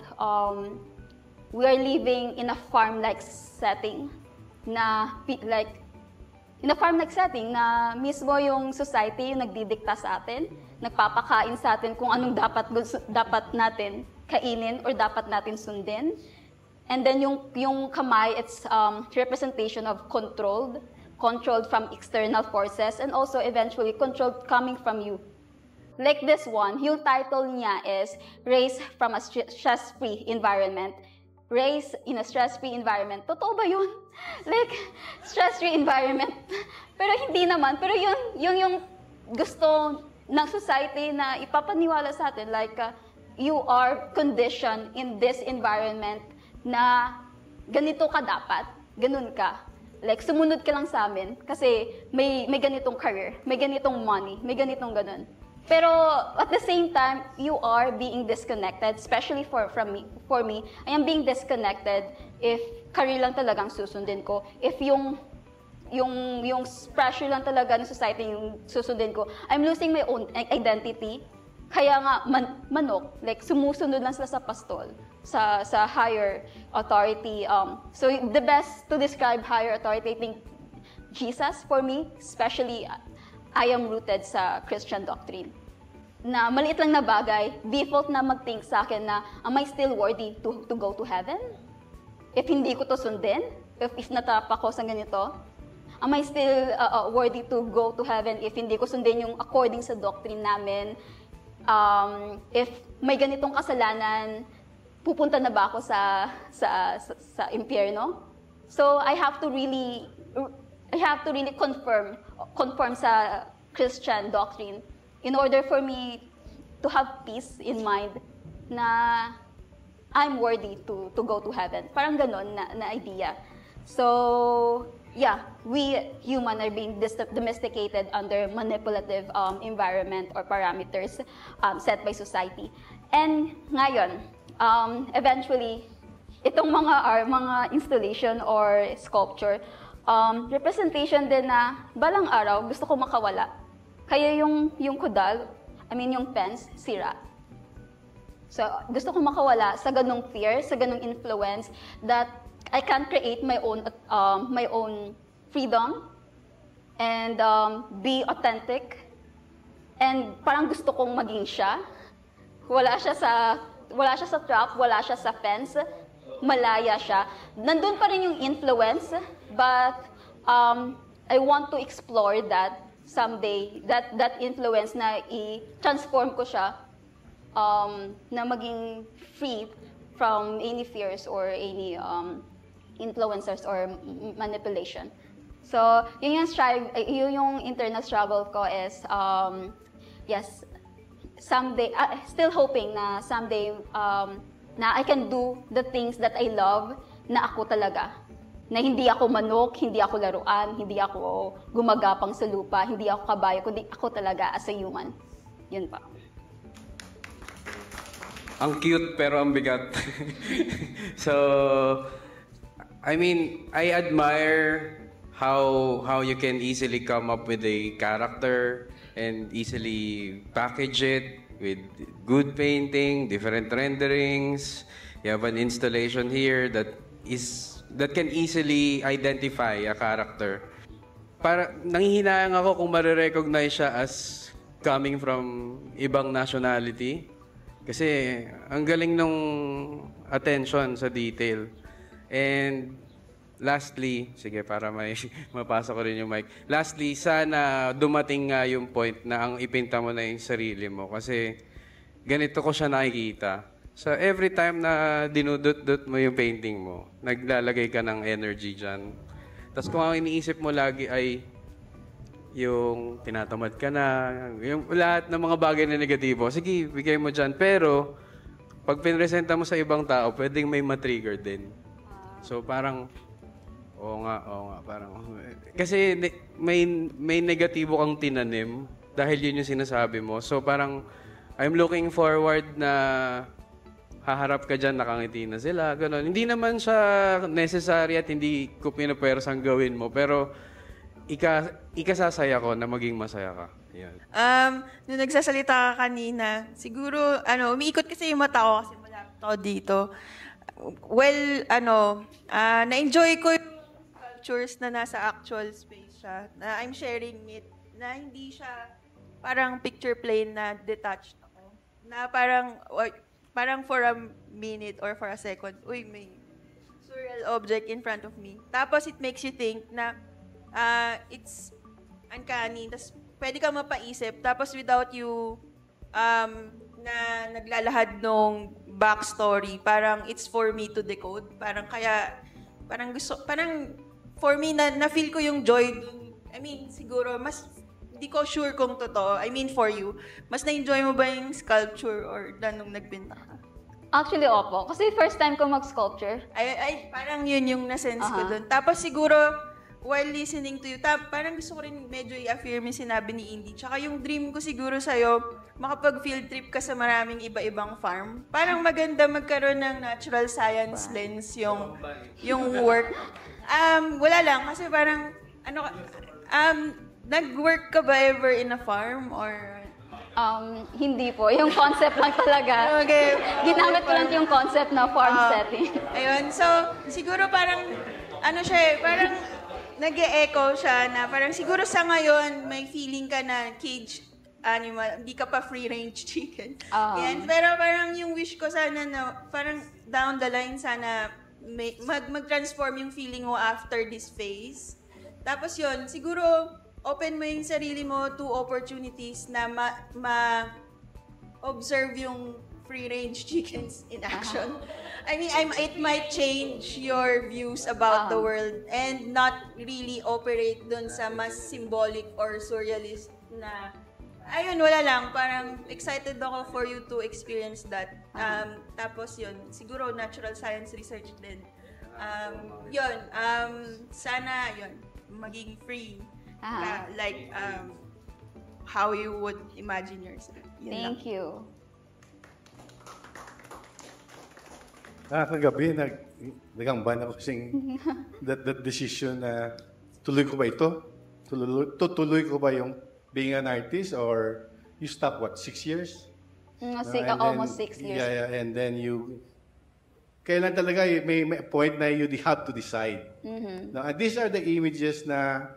we are living in a farm-like setting na na mismo yung society yung nagdidikta sa atin, nagpapakain sa atin kung anong dapat natin kainin or dapat natin sundin. And then yung kamay, it's representation of controlled from external forces and also eventually controlled coming from you. Like this one, yung title niya is Raised from a Stress-Free Environment. Raised in a stress-free environment. Totoo ba yun? Like, stress-free environment. Pero hindi naman. Pero yung gusto ng society na ipapaniwala sa atin. Like, you are conditioned in this environment na ganito ka dapat. Ganun ka. Like, sumunod ka lang sa amin kasi may ganitong career, may ganitong money, may ganitong ganun. Pero at the same time, you are being disconnected, especially for me. I am being disconnected if career lang talagang susundin ko. If yung pressure lang talaga ng society yung susundin ko, I'm losing my own identity. Kaya nga manok, like sumusunod lang sila sa pastol, sa higher authority. So the best to describe higher authority, I think Jesus for me, especially I am rooted sa Christian doctrine. Na maliit lang na bagay, default na mag-think sa akin na, am I still worthy to go to heaven? If hindi ko to sundin? If natapa ko sa ganito? Am I still worthy to go to heaven if hindi ko sundin yung according sa doctrine namin? If may ganitong kasalanan, pupunta na ba ako sa impyerno? So I have to really conform sa Christian doctrine in order for me to have peace in mind na I'm worthy to go to heaven. Parang ganon na idea. So, yeah, we human are being domesticated under manipulative environment or parameters set by society. And ngayon, eventually, itong mga installation or sculpture, representation din na balang araw gusto ko makawala. Kaya yung kudal, yung fence, sira. So, gusto ko makawala sa ganung fear, sa ganung influence that I can create my own freedom and be authentic. And parang gusto kong maging siya. Wala siya sa trap, wala siya sa fence. Malaya siya. Nandun pa rin yung influence, but I want to explore that someday, that influence na i-transform ko siya na maging free from any fears or any influencers or manipulation. So, yun yung internal struggle ko is, yes, someday, still hoping na someday na I can do the things that I love na ako talaga. Na hindi ako manok, hindi ako laruan, hindi ako gumagapang sa lupa, hindi ako kabayo, kundi ako talaga as a human. Yun pa. Ang cute pero ang bigat. So, I admire how you can easily come up with a character and easily package it with good painting, different renderings. You have an installation here that can easily identify a character. Para nanghihinayang ako kung marirecognize siya as coming from ibang nationality. Kasi ang galing nung attention sa detail. And lastly, sige para may mapasa ko rin yung mic. Lastly, sana dumating nga yung point na ang ipinta mo na yung sarili mo. Kasi ganito ko siya nakikita. So every time na dinudot-dot mo yung painting mo, naglalagay ka ng energy dyan. Tapos kung ang iniisip mo lagi ay yung tinatamad ka na, yung lahat ng mga bagay na negatibo, sige, bigay mo dyan. Pero pag pinresenta mo sa ibang tao, pwedeng may matrigger din. So parang, oo nga, parang, kasi may negatibo kang tinanim dahil yun yung sinasabi mo. So parang, I'm looking forward na haharap ka dyan, nakangiti na sila, gano'n. Hindi naman siya necessary at hindi ko pinapwersang gawin mo, pero ikasasaya ko na maging masaya ka. Yan. Nung nagsasalita ka kanina, siguro, umiikot kasi yung mata ko kasi malapit ako dito. Well, na-enjoy ko yung cultures na nasa actual space siya, na I'm sharing it, na hindi siya parang picture plane na detached ako. Na parang for a minute or for a second, uy, may surreal object in front of me. Tapos it makes you think na it's uncanny. Tapos pwede ka mapaisip. Tapos without you na naglalahad nung backstory, parang it's for me to decode. Parang for me na-feel ko yung joy dun. I mean, siguro, mas hindi ko sure kung totoo. I mean, for you, mas na-enjoy mo ba yung sculpture or nung nagbenta ka? Actually, opo. Kasi first time ko mag-sculpture. Ay, parang yun yung nasense ko dun. Tapos siguro, while listening to you, parang gusto ko rin medyo i-affirm yung sinabi ni Indy. Tsaka yung dream ko siguro sa'yo, makapag-field trip ka sa maraming iba-ibang farm. Parang maganda magkaroon ng natural science lens yung work. Wala lang, kasi parang, nag-work ka ba ever in a farm or? Hindi po. Yung concept lang talaga. Okay. Ginamit ko lang yung concept na farm setting. Ayun. So, siguro parang, parang nag-e-echo siya na parang siguro sa ngayon, may feeling ka na cage animal, hindi ka pa free-range chicken. Yan. Pero parang yung wish ko sana na, parang down the line sana, mag-transform yung feeling mo after this phase. Tapos yun, siguro, open mo yung sarili mo to opportunities na ma-observe yung free-range chickens in action. I mean, it might change your views about the world and not really operate dun sa mas symbolic or surrealist na, ayun, wala lang. Parang excited ako for you to experience that. Tapos yun, siguro natural science research din. Sana yun, maging free. Like how you would imagine yourself. Thank you. Kagabi, nagangban ako kasing that decision na tuloy ko ba ito? Tuloy ko ba yung being an artist or you stop 6 years? Almost 6 years. Yeah, and then kailan talaga may point na you have to decide. Now, these are the images na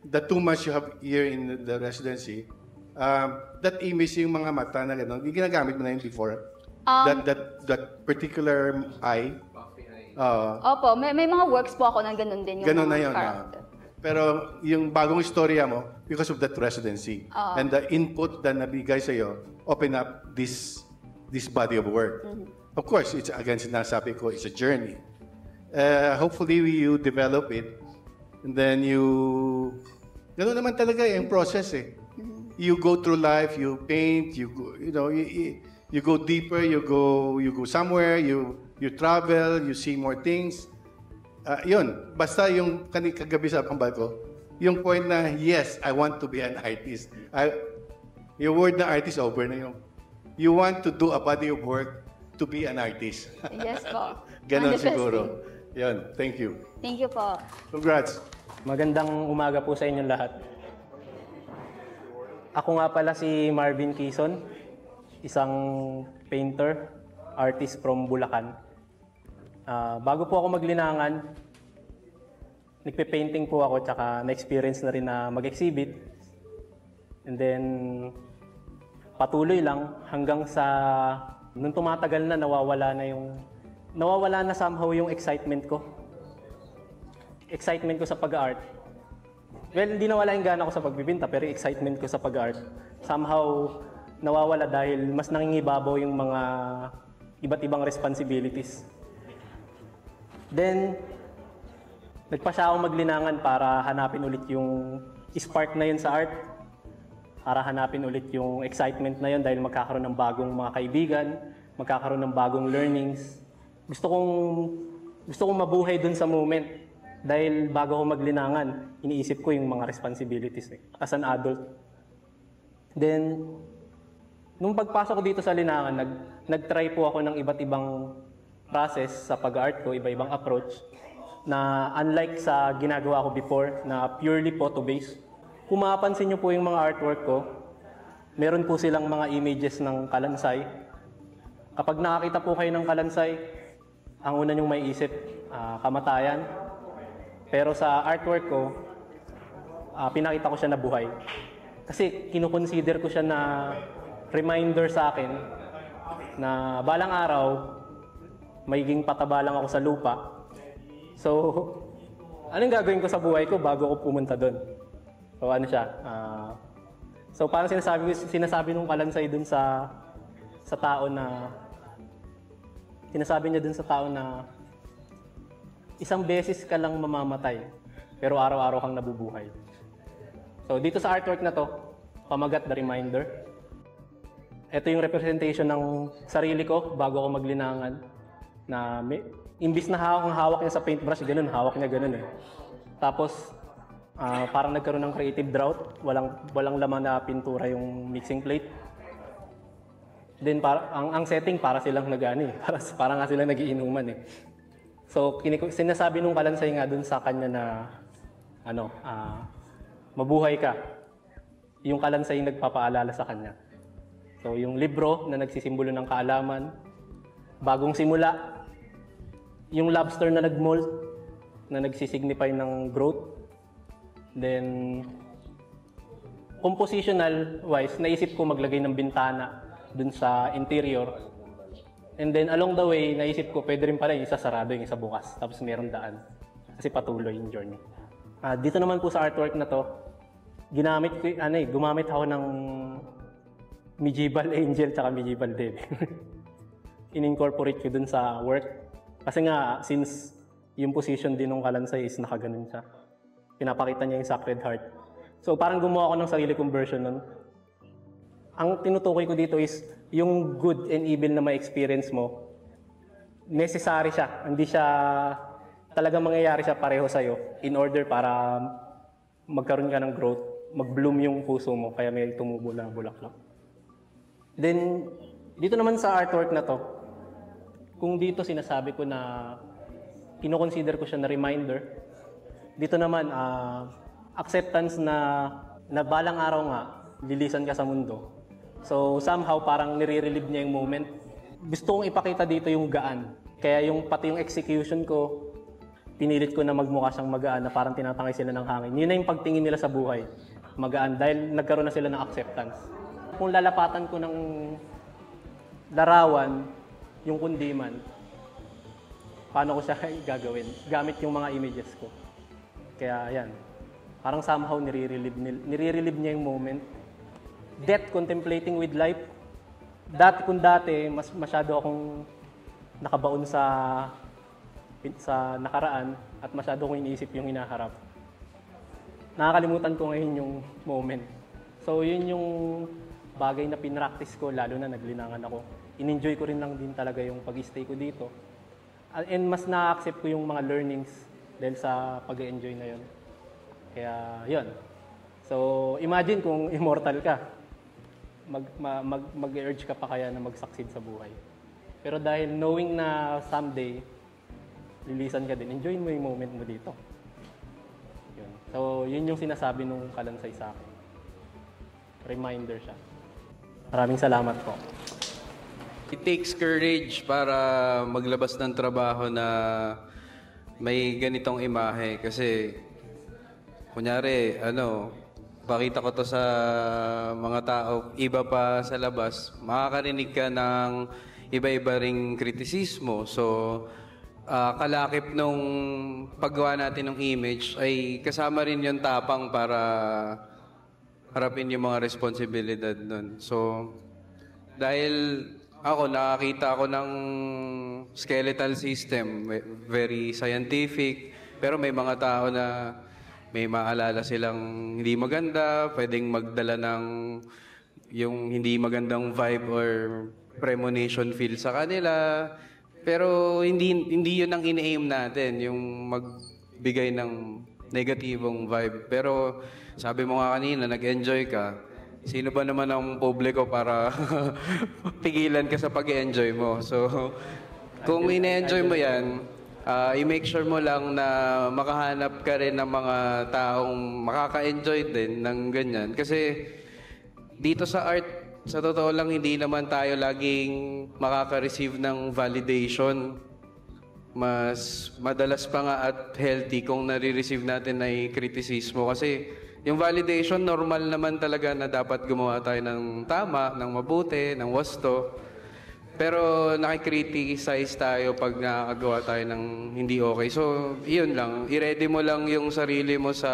the 2 months you have here in the residency, that image yung mga mata na gano'n, ginagamit mo na yun before? That particular eye? Opo, may mga works po ako na gano'n din yung gano'n na yun. character. Pero yung bagong istorya mo, because of that residency, and the input na nabigay sa'yo, open up this body of work. Of course, it's again, sinasabi ko, it's a journey. Hopefully, you develop it. And then gano'n naman talaga yung process eh. You go through life, you paint, you go deeper, you go somewhere, you travel, you see more things. Yun, basta yung kagabi sa pambal ko, yung point na, yes, I want to be an artist. Yung word na artist over na yung, you want to do a body of work to be an artist. Yes po. Ganon siguro. Yan, thank you. Thank you po. Congrats. Magandang umaga po sa inyong lahat. Ako nga pala si Marvin Quezon, isang painter, artist from Bulacan. Bago po ako maglinangan, nagpe-painting po ako tsaka na-experience na rin na mag-exhibit. And then, patuloy lang hanggang sa nung tumatagal na nawawala na somehow yung excitement ko. Excitement ko sa pag-art. Well, hindi nawala yung gana ko sa pagbibinta, pero excitement ko sa pag-art somehow nawawala dahil mas nangingibabaw yung mga iba't ibang responsibilities. Then, nagpa siya akong maglinangan para hanapin ulit yung spark na yun sa art. Para hanapin ulit yung excitement na yun dahil magkakaroon ng bagong mga kaibigan, magkakaroon ng bagong learnings. Gusto kong mabuhay dun sa moment. Dahil bago ako maglinangan, iniisip ko yung mga responsibilities as an adult. Then, nung pagpasok ko dito sa linangan, nag-try po ako ng iba't ibang process sa pag-art ko, iba-ibang approach, na unlike sa ginagawa ko before, na purely photo-based. Kung mapapansin niyo po yung mga artwork ko, meron po silang mga images ng kalansay. Kapag nakakita po kayo ng kalansay, ang una niyong maiisip, kamatayan. Pero sa artwork ko, pinakita ko siya na buhay. Kasi kinukonsider ko siya na reminder sa akin na balang araw, magiging pataba lang ako sa lupa. So, anong gagawin ko sa buhay ko bago ako pumunta doon? So, ano siya? So, parang sinasabi nung kalansay dun sa tao na, sinasabi niya dun sa tao na, isang beses ka lang mamamatay, pero araw-araw kang nabubuhay. So, dito sa artwork na to, pamagat the reminder. Ito yung representation ng sarili ko bago ako maglinangan. Na imbis na hawak niya sa paintbrush, ganun, hawak niya ganun eh. Tapos, parang nagkaroon ng creative drought, walang laman na pintura yung mixing plate. Then, ang setting para silang para nga silang nagiinuman eh. So, sinasabi nung kalansay nga dun sa kanya na, mabuhay ka. Yung kalansay yung nagpapaalala sa kanya. So, yung libro na nagsisimbolo ng kaalaman, bagong simula, yung lobster na nag-molt, na nagsisignify ng growth. Then, compositional-wise, naisip ko maglagay ng bintana dun sa interior. And then along the way, naisip ko, pwede rin pala yung isa sarado, yung isa bukas. Tapos meron daan. Kasi patuloy yung journey. Dito naman po sa artwork na to, gumamit ako ng medieval angel tsaka medieval devil. In-incorporate ko dun sa work. Kasi nga, since yung position din ng kalansay is nakaganon siya, pinapakita niya yung Sacred Heart. So parang gumawa ako ng sarili kong version nun. Ang tinutukoy ko dito is, yung good and evil na may experience mo, necessary siya. Hindi siya, talagang mangyayari siya pareho sa'yo in order para magkaroon ka ng growth, mag-bloom yung puso mo, kaya may tumubo na bulaklak. Then, dito naman sa artwork na to, kung dito sinasabi ko na kino-consider ko siya na reminder, dito naman, acceptance na balang araw nga, lilisan ka sa mundo. So somehow parang nire-relieve niya yung moment. Gusto kong ipakita dito yung gaan. Kaya pati yung execution ko, pinilit ko na magmukha siyang magaan na parang tinatangay sila ng hangin. Yun na yung pagtingin nila sa buhay. Magaan dahil nagkaroon na sila ng acceptance. Kung lalapatan ko ng larawan, yung kundiman, paano ko siya gagawin? Gamit yung mga images ko. Kaya yan. Parang somehow nire-relieve niya yung moment. Death, contemplating with life. Kung dati, masyado akong nakabaon sa nakaraan at masyado akong iniisip yung hinaharap. Nakakalimutan ko ngayon yung moment. So, yun yung bagay na pinractice ko, lalo na naglinangan ako. In-enjoy ko rin lang din talaga yung pag-stay ko dito. And mas na-accept ko yung mga learnings dahil sa pag-enjoy na yun. Kaya, yun. So, imagine kung immortal ka. Mag-urge ka pa kaya na mag-succeed sa buhay. Pero dahil knowing na someday, lilisan ka din. Enjoy mo yung moment mo dito. Yun. So, yun yung sinasabi nung kalansay sa akin. Reminder siya. Maraming salamat po. It takes courage para maglabas ng trabaho na may ganitong imahe. Kasi, kunyari, pakita ko to sa mga tao, iba pa sa labas, makakarinig ka ng iba-iba ring kritisismo. So, kalakip nung paggawa natin ng image ay kasama rin yung tapang para harapin yung mga responsibilidad nun. So, dahil ako, nakakita ako ng skeletal system, very scientific, pero may mga tao na may maalala silang hindi maganda, pwedeng magdala ng yung hindi magandang vibe or premonition feel sa kanila. Pero hindi yun ang ini-aim natin, yung magbigay ng negatibong vibe. Pero sabi mo nga kanina, nag-enjoy ka. Sino ba naman ang publiko para pigilan ka sa pag-enjoy mo? So, kung ine-enjoy mo yan, i-make sure mo lang na makahanap ka rin ng mga taong makaka-enjoy din ng ganyan. Kasi dito sa art, sa totoo lang, hindi naman tayo laging makaka-receive ng validation. Mas madalas pa nga at healthy kung nare-receive natin ay kritisismo. Kasi yung validation, normal naman talaga na dapat gumawa tayo ng tama, ng mabuti, ng wasto. Pero nakikriticize tayo pag nakagawa tayo ng hindi okay. So, yun lang. I-ready mo lang yung sarili mo sa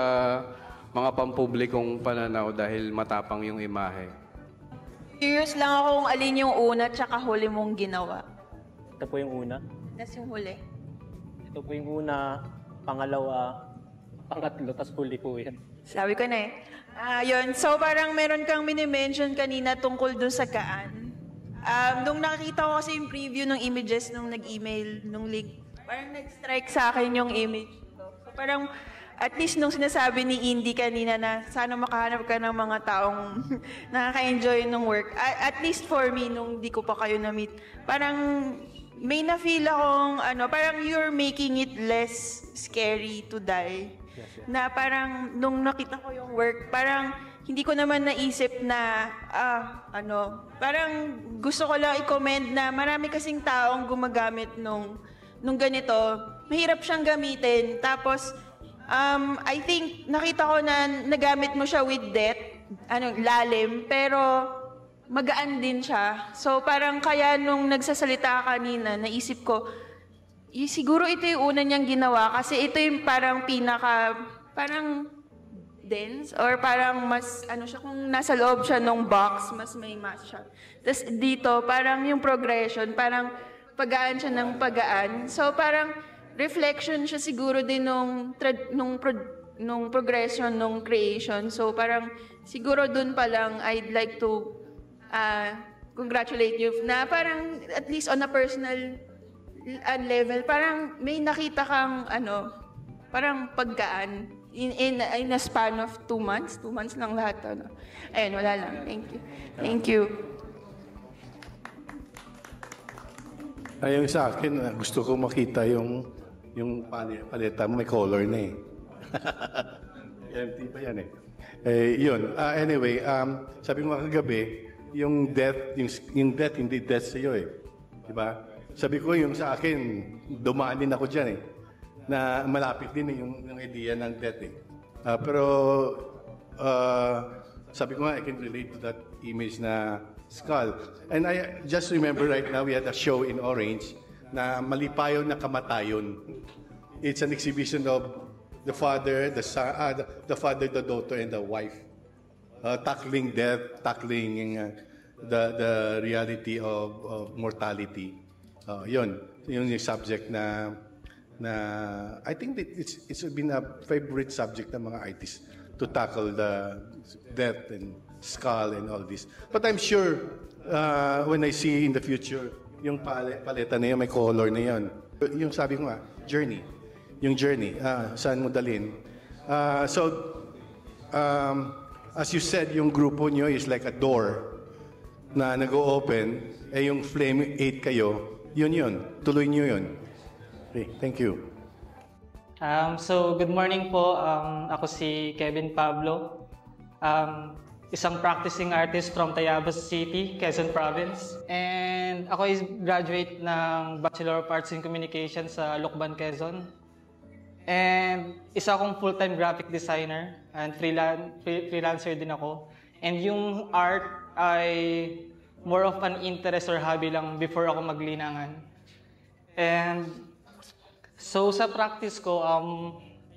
mga pampublikong pananaw dahil matapang yung imahe. Curious lang ako kung alin yung una tsaka huli mong ginawa. Ito po yung una. That's yung huli. Ito po yung una, pangalawa, pangatlo, tas huli po yan. Sabi ko na yun. So parang meron kang mini-mention kanina tungkol dun sa gaan. Nung nakita ko kasi yung preview ng images nung nag-email, nung link, parang nag-strike sa akin yung image. So parang at least nung sinasabi ni Indy kanina na sana makahanap ka ng mga taong nakaka-enjoy ng work. At least for me, nung di ko pa kayo na-meet, parang may na-feel akong, parang you're making it less scary to die. Na parang nung nakita ko yung work, parang hindi ko naman naisip na, parang gusto ko lang i-comment na marami kasing taong gumagamit nung ganito. Mahirap siyang gamitin. Tapos, I think nakita ko na nagamit mo siya with depth, lalim, pero magaan din siya. So parang kaya nung nagsasalita kanina, naisip ko, siguro ito yung una niyang ginawa kasi ito yung parang parang dense or parang mas, siya, kung nasa loob siya nung box, mas may mass siya. Tapos dito, parang yung progression, parang pagaan siya ng pagaan. So parang reflection siya siguro din nung progression, nung creation. So parang siguro dun pa lang, I'd like to congratulate you na parang at least on a personal level, parang may nakita kang parang pagkaan in a span of 2 months. 2 months lang lahat. Ayun, wala lang. Thank you. Thank you. Ayun sa akin, gusto ko makita yung paleta mo, may color na eh. Empty pa yan eh. Yun. Anyway, sabi mo kagabi, yung death, hindi death sa'yo eh. Diba? Sabi ko yung sa akin, dumaan din ako dyan eh. Na malapit din eh, yung idea ng death eh. Pero sabi ko nga, I can relate to that image na skull. And I just remember right now, we had a show in Orange na Malipayon na Kamatayon. It's an exhibition of the father, the son, the father, the daughter, and the wife. Tackling death, tackling the reality of mortality. Yun yung subject na I think that it's been a favorite subject ng mga artists to tackle the death and skull and all this. But I'm sure when I see in the future yung paleta na yun, may color na yun. Yung sabi ko nga, journey. Yung journey, saan mo dalhin. As you said, yung grupo nyo is like a door na nag-o-open, yung flame 8 kayo, yun. Tuloy nyo yun. Okay, thank you. So, good morning po. Ako si Kevin Pablo. Isang practicing artist from Tayabas City, Quezon Province. And ako is graduate ng Bachelor of Arts in Communication sa Lucban, Quezon. And isa akong full-time graphic designer and freelancer din ako. And yung art ay more of an interest or hobby lang before ako maglinangan. And so sa practice ko,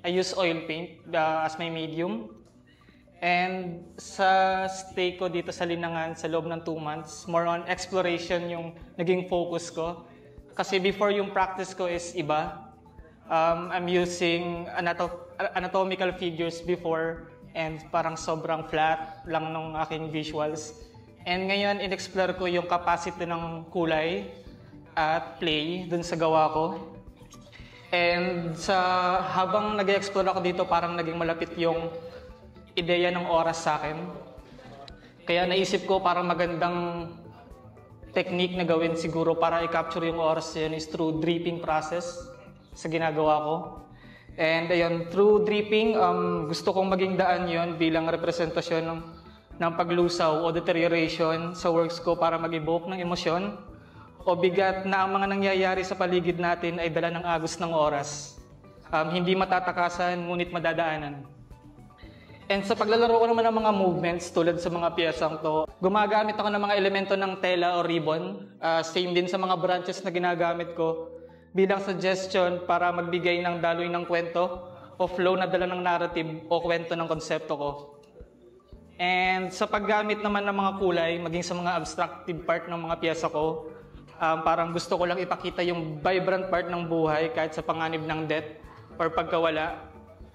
I use oil paint as my medium. And sa stay ko dito sa Linangan sa loob ng 2 months, more on exploration yung naging focus ko. Kasi before yung practice ko is iba. I'm using anatomical figures before and parang sobrang flat lang ng aking visuals. And ngayon, in-explore ko yung capacity ng kulay at play dun sa gawa ko. And habang nag-explore ako dito, parang naging malapit yung ideya ng oras sa akin. Kaya naisip ko parang magandang technique na gawin siguro para i-capture yung oras yun is through dripping process sa ginagawa ko. And ayun, through dripping, gusto kong maging daan yun bilang representasyon ng paglusaw o deterioration sa works ko para mag-evoke ng emosyon o bigat na ang mga nangyayari sa paligid natin ay dala ng agos ng oras. Hindi matatakasan, ngunit madadaanan. And sa paglalaro ko naman ng mga movements tulad sa mga piyesang to, gumagamit ako ng mga elemento ng tela o ribbon. Same din sa mga branches na ginagamit ko bilang suggestion para magbigay ng daloy ng kwento o flow na dala ng narrative o kwento ng konsepto ko. And sa paggamit naman ng mga kulay, maging sa mga abstractive part ng mga piyesa ko, parang gusto ko lang ipakita yung vibrant part ng buhay kahit sa panganib ng death or pagkawala.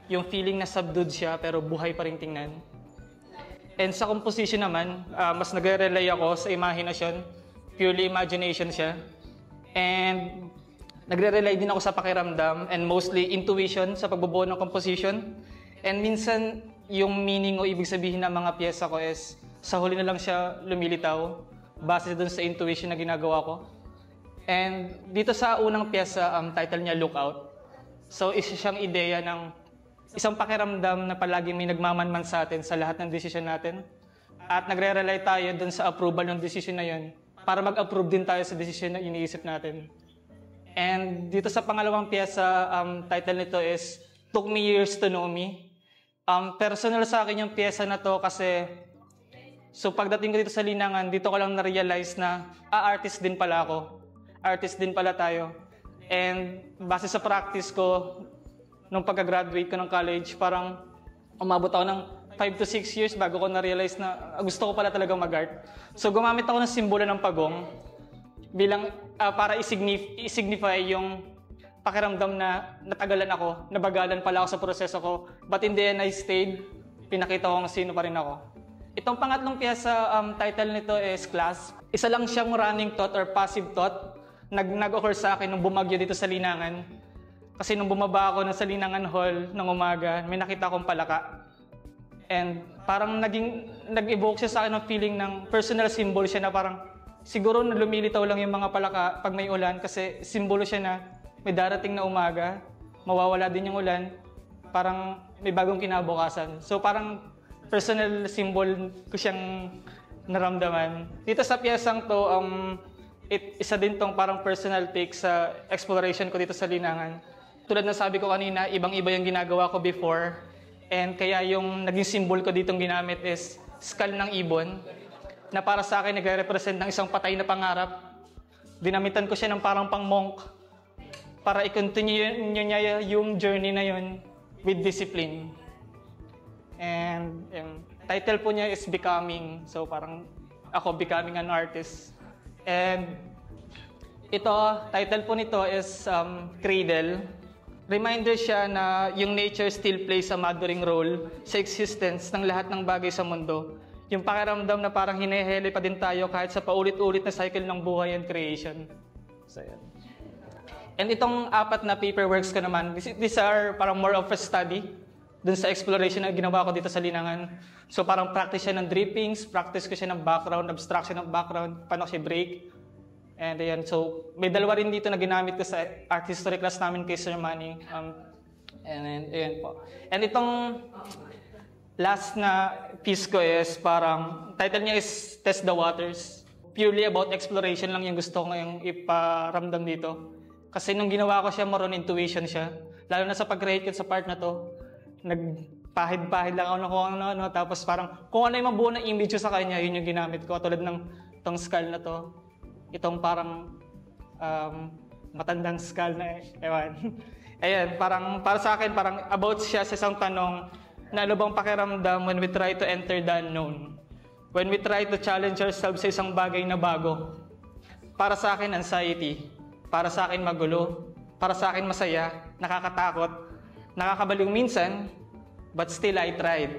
Yung feeling na subdued siya pero buhay pa rin tingnan. And sa composition naman, mas nagre-rely ako sa imahinasyon. Purely imagination siya. And nagre-rely din ako sa pakiramdam and mostly intuition sa pagbubuo ng composition. And minsan, yung meaning o ibig sabihin ng mga piyesa ko is sa huli na lang siya lumilitaw base dun sa intuition na ginagawa ko. And dito sa unang piyesa, title niya Lookout. So isa siyang ideya ng isang pakiramdam na palagi may nagmamanman sa atin sa lahat ng desisyon natin. At nagre-rely tayo dun sa approval ng desisyon na yun para mag-approve din tayo sa desisyon na iniisip natin. And dito sa pangalawang piyesa, title nito is Took Me Years to Know Me. Personal sa akin yung piyesa na to kasi so pagdating ko dito sa Linangan, dito ko lang na-realize na artist din pala ako. Artist din pala tayo. And base sa practice ko, nung pagka-graduate ko ng college, parang umabot ako ng 5 to 6 years bago ko na-realize na gusto ko pala talagang mag-art. So gumamit ako ng simbolo ng pagong bilang para i-signify yung pakiramdam na natagalan ako, nabagalan pala ako sa proseso ko. But in the end, I stayed. Pinakita ko kung sino pa rin ako. Itong pangatlong piyesa, title nito is Class. Isa lang siyang running thought or passive thought. Nag-occur sa akin nung bumagyo dito sa Linangan. Kasi nung bumaba ako sa Linangan Hall ng umaga, may nakita akong palaka. And parang nag-evoke siya sa akin ng feeling ng personal symbol siya na parang siguro na lumilitaw lang yung mga palaka pag may ulan kasi simbolo siya na may darating na umaga, mawawala din yung ulan, parang may bagong kinabukasan. So parang personal symbol ko siyang naramdaman. Dito sa piyesang to, isa din tong parang personal take sa exploration ko dito sa Linangan. Tulad ng sabi ko kanina, ibang-iba yung ginagawa ko before. And kaya yung naging symbol ko ditong ginamit is skull ng ibon, na para sa akin nagre-represent ng isang patay na pangarap. Dinamitan ko siya ng parang pang-monk para i-continue niya yung journey na yun with discipline. And title po niya is Becoming. So parang ako becoming an artist. And title po nito is Cradle. Reminder siya na yung nature still plays a mothering role sa existence ng lahat ng bagay sa mundo. Yung pakiramdam na parang hinehele pa din tayo kahit sa paulit-ulit na cycle ng buhay and creation. So, yan. And itong 4 na paperworks ko naman, these are parang more of a study dun sa exploration na ginawa ko dito sa Linangan. So parang practice siya ng drippings, practice ko siya ng background, abstraction ng background, paano siya break. And ayan, so may dalawa rin dito na ginamit ko sa art history class namin kay Sir Manny. And ayan po. And itong last na piece ko is parang, title niya is Test the Waters. Purely about exploration lang yung gusto ko ngayong iparamdam dito. Kasi nung ginawa ko siya, more on intuition siya. Lalo na sa pag-create ko sa part na to, nagpahid-pahid lang ako ng kung ano, tapos parang kung ano yung mabuo na image sa kanya, yun yung ginamit ko. Tulad ng itong skull na to. Itong parang matandang skull na ewan. Ayan, parang para sa akin, parang about siya sa isang tanong na ano bang pakiramdam when we try to enter the unknown? When we try to challenge ourselves sa isang bagay na bago. Para sa akin, anxiety. Para sa akin, magulo. Para sa akin, masaya. Nakakatakot. Nakakabaliw minsan, but still I tried.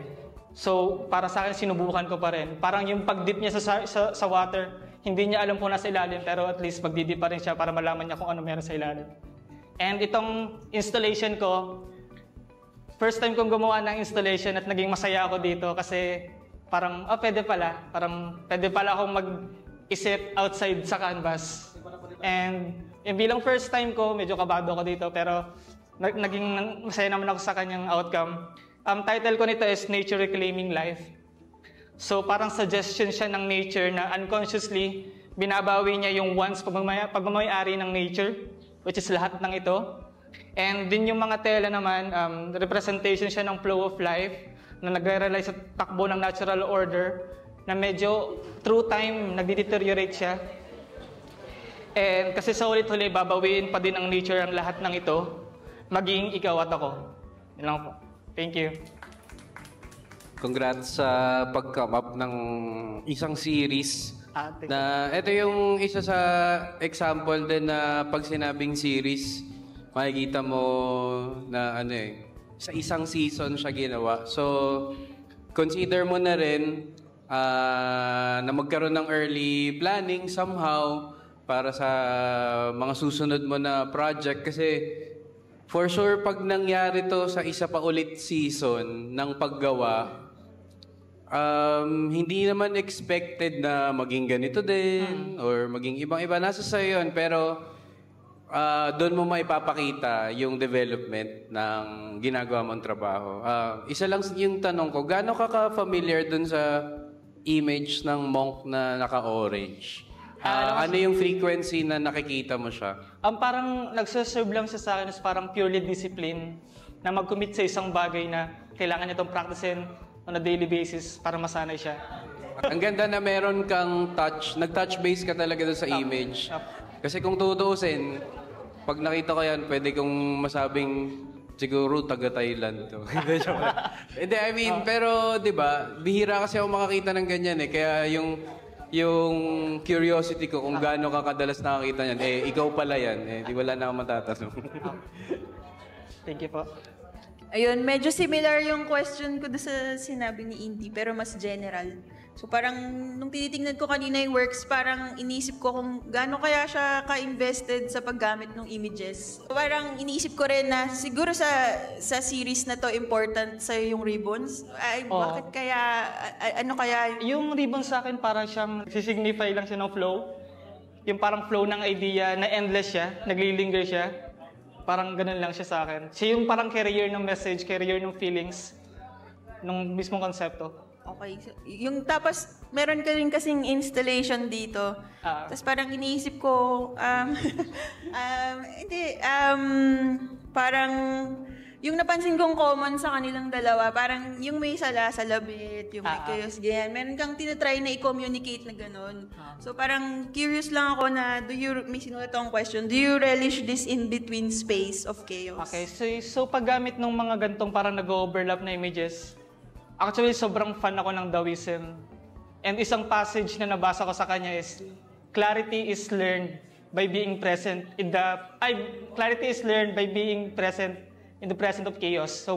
So, para sa akin, sinubukan ko pa rin. Parang yung pag-dip niya sa water, hindi niya alam kung nasa ilalim, pero at least magdidip pa rin siya para malaman niya kung ano meron sa ilalim. And itong installation ko, first time kong gumawa ng installation at naging masaya ako dito kasi parang, pwede pala. Parang pwede pala akong mag-isip outside sa canvas. And bilang first time ko, medyo kabado ako dito, pero naging masaya naman ako sa kanyang outcome. Title ko nito is Nature Reclaiming Life. So parang suggestion siya ng nature na unconsciously binabawi niya yung once pagmamayari ng nature, which is lahat ng ito. And din yung mga tela naman, representation siya ng flow of life na nagre-rely sa takbo ng natural order na medyo through time nagde-deteriorate siya. And kasi sa ulit-huli, babawiin pa din ng nature ang lahat ng ito, maging ikaw at ako. Yun lang po. Thank you. Congrats sa pag-come up ng isang series. Na ito yung isa sa example din na pag sinabing series, makikita mo na sa isang season siya ginawa. So, consider mo na rin na magkaroon ng early planning somehow para sa mga susunod mo na project. Kasi for sure, pag nangyari to sa isa pa ulit season ng paggawa, hindi naman expected na maging ganito din or maging ibang-iba. Nasa sa'yo yun, pero doon mo maipapakita yung development ng ginagawa mong trabaho. Isa lang yung tanong ko, gaano ka-familiar doon sa image ng monk na naka-orange? Ano yung frequency na nakikita mo siya? Parang nagsaserve lang siya sa akin is parang purely discipline na mag-commit sa isang bagay na kailangan niya itong practicein on a daily basis para masanay siya. Ang ganda na meron kang nag-touch base ka talaga doon sa image. Kasi kung tutuusin, pag nakita ko yan, pwede kong masabing siguro taga-Thailand to. Hindi, I mean, pero 'di ba, bihira kasi ako makakita ng ganyan eh. Kaya yung curiosity ko kung gaano ka kadalas nakakita niyan, ikaw pala yan, di wala na akong matatanong. Thank you po. Ayun, medyo similar yung question ko sa sinabi ni Indy, pero mas general. So parang nung tinitingnan ko kanina yung works, parang iniisip ko kung gaano kaya siya ka-invested sa paggamit ng images. So, parang iniisip ko rin na siguro sa series na to important sa'yo yung ribbons. Bakit kaya, ano kaya? Yung ribbons sa akin parang siyang sisignify lang siya ng flow. Yung parang flow ng idea na endless siya, naglilinger siya. Parang ganun lang siya sa akin. Siya yung parang carrier ng message, carrier ng feelings, ng mismong konsepto. Okay. So, yung tapos, meron ka rin kasing installation dito. Tapos parang iniisip ko, parang yung napansin kong common sa kanilang dalawa, parang yung may salabit, yung may chaos, ganyan. Meron kang tinatry na i-communicate na gano'n. So parang curious lang ako na, may sinulat akong question, do you relish this in-between space of chaos? Okay, so paggamit ng mga gantong parang nag-overlap na images, actually sobrang fan ako ng Taoism. And isang passage na nabasa ko sa kanya is, clarity is learned by being present in clarity is learned by being present in the present of chaos. So,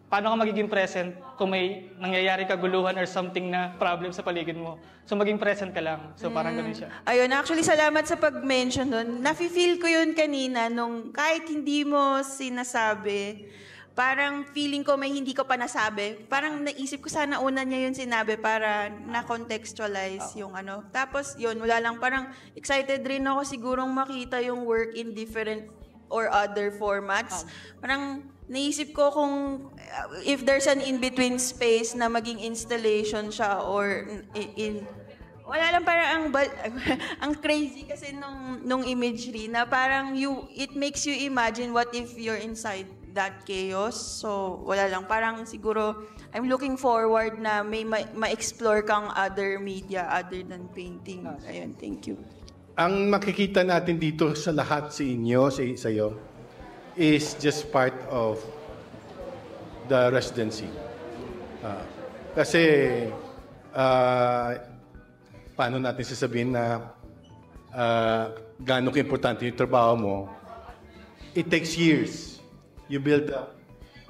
paano ka magiging present kung may nangyayari kaguluhan or something na problem sa paligid mo? So, maging present ka lang. So, parang ganun siya. Ayun, actually, salamat sa pag-mention doon. Nafe-feel ko yun kanina nung kahit hindi mo sinasabi, parang feeling ko may hindi ko pa nasabi. Parang naisip ko sana una niya yun sinabi para na-contextualize yung ano. Tapos yun, wala lang. Parang excited rin ako sigurong makita yung work in different or other formats. Parang naisip ko kung if there's an in-between space na maging installation siya or in wala lang, parang ang crazy kasi nung imagery na parang it makes you imagine what if you're inside that chaos. So wala lang, parang siguro I'm looking forward na may ma-explore kang other media other than painting. Ayun, thank you. Ang makikita natin dito sa lahat sa inyo, sa iyo, is just part of the residency. Kasi paano natin sasabihin na gaano ka-importante yung trabaho mo, it takes years. You build up,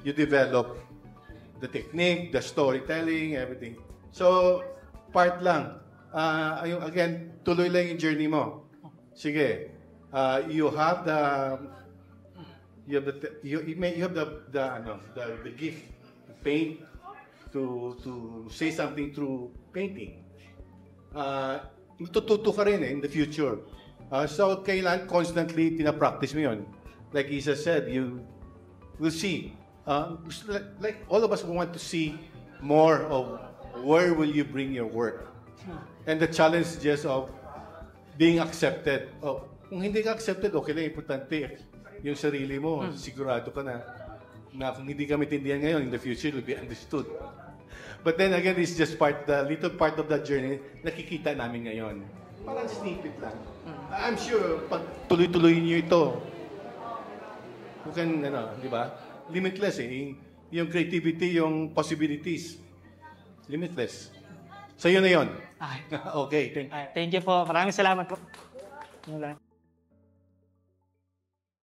you develop the technique, the storytelling, everything. So, part lang. Again, tuloy lang yung journey mo. Sige. You have the gift to paint, to say something through painting. Matututo ka rin in the future. So, kailan constantly pinapractice mo yun. Like Isa said, you will see. Like all of us want to see more of where will you bring your work. And the challenge just of being accepted. Kung hindi ka accepted, okay lang, importante yung sarili mo. Sigurado ka na kung hindi ka maintindihan ngayon, in the future, it will be understood. But then again, it's just little part of that journey nakikita namin ngayon. Parang snippet lang. I'm sure, pag tuloy-tuloy niyo ito, you can, di ba? Limitless yung creativity, yung possibilities. Limitless. So yun na yun. Okay. Thank you po. Maraming salamat po.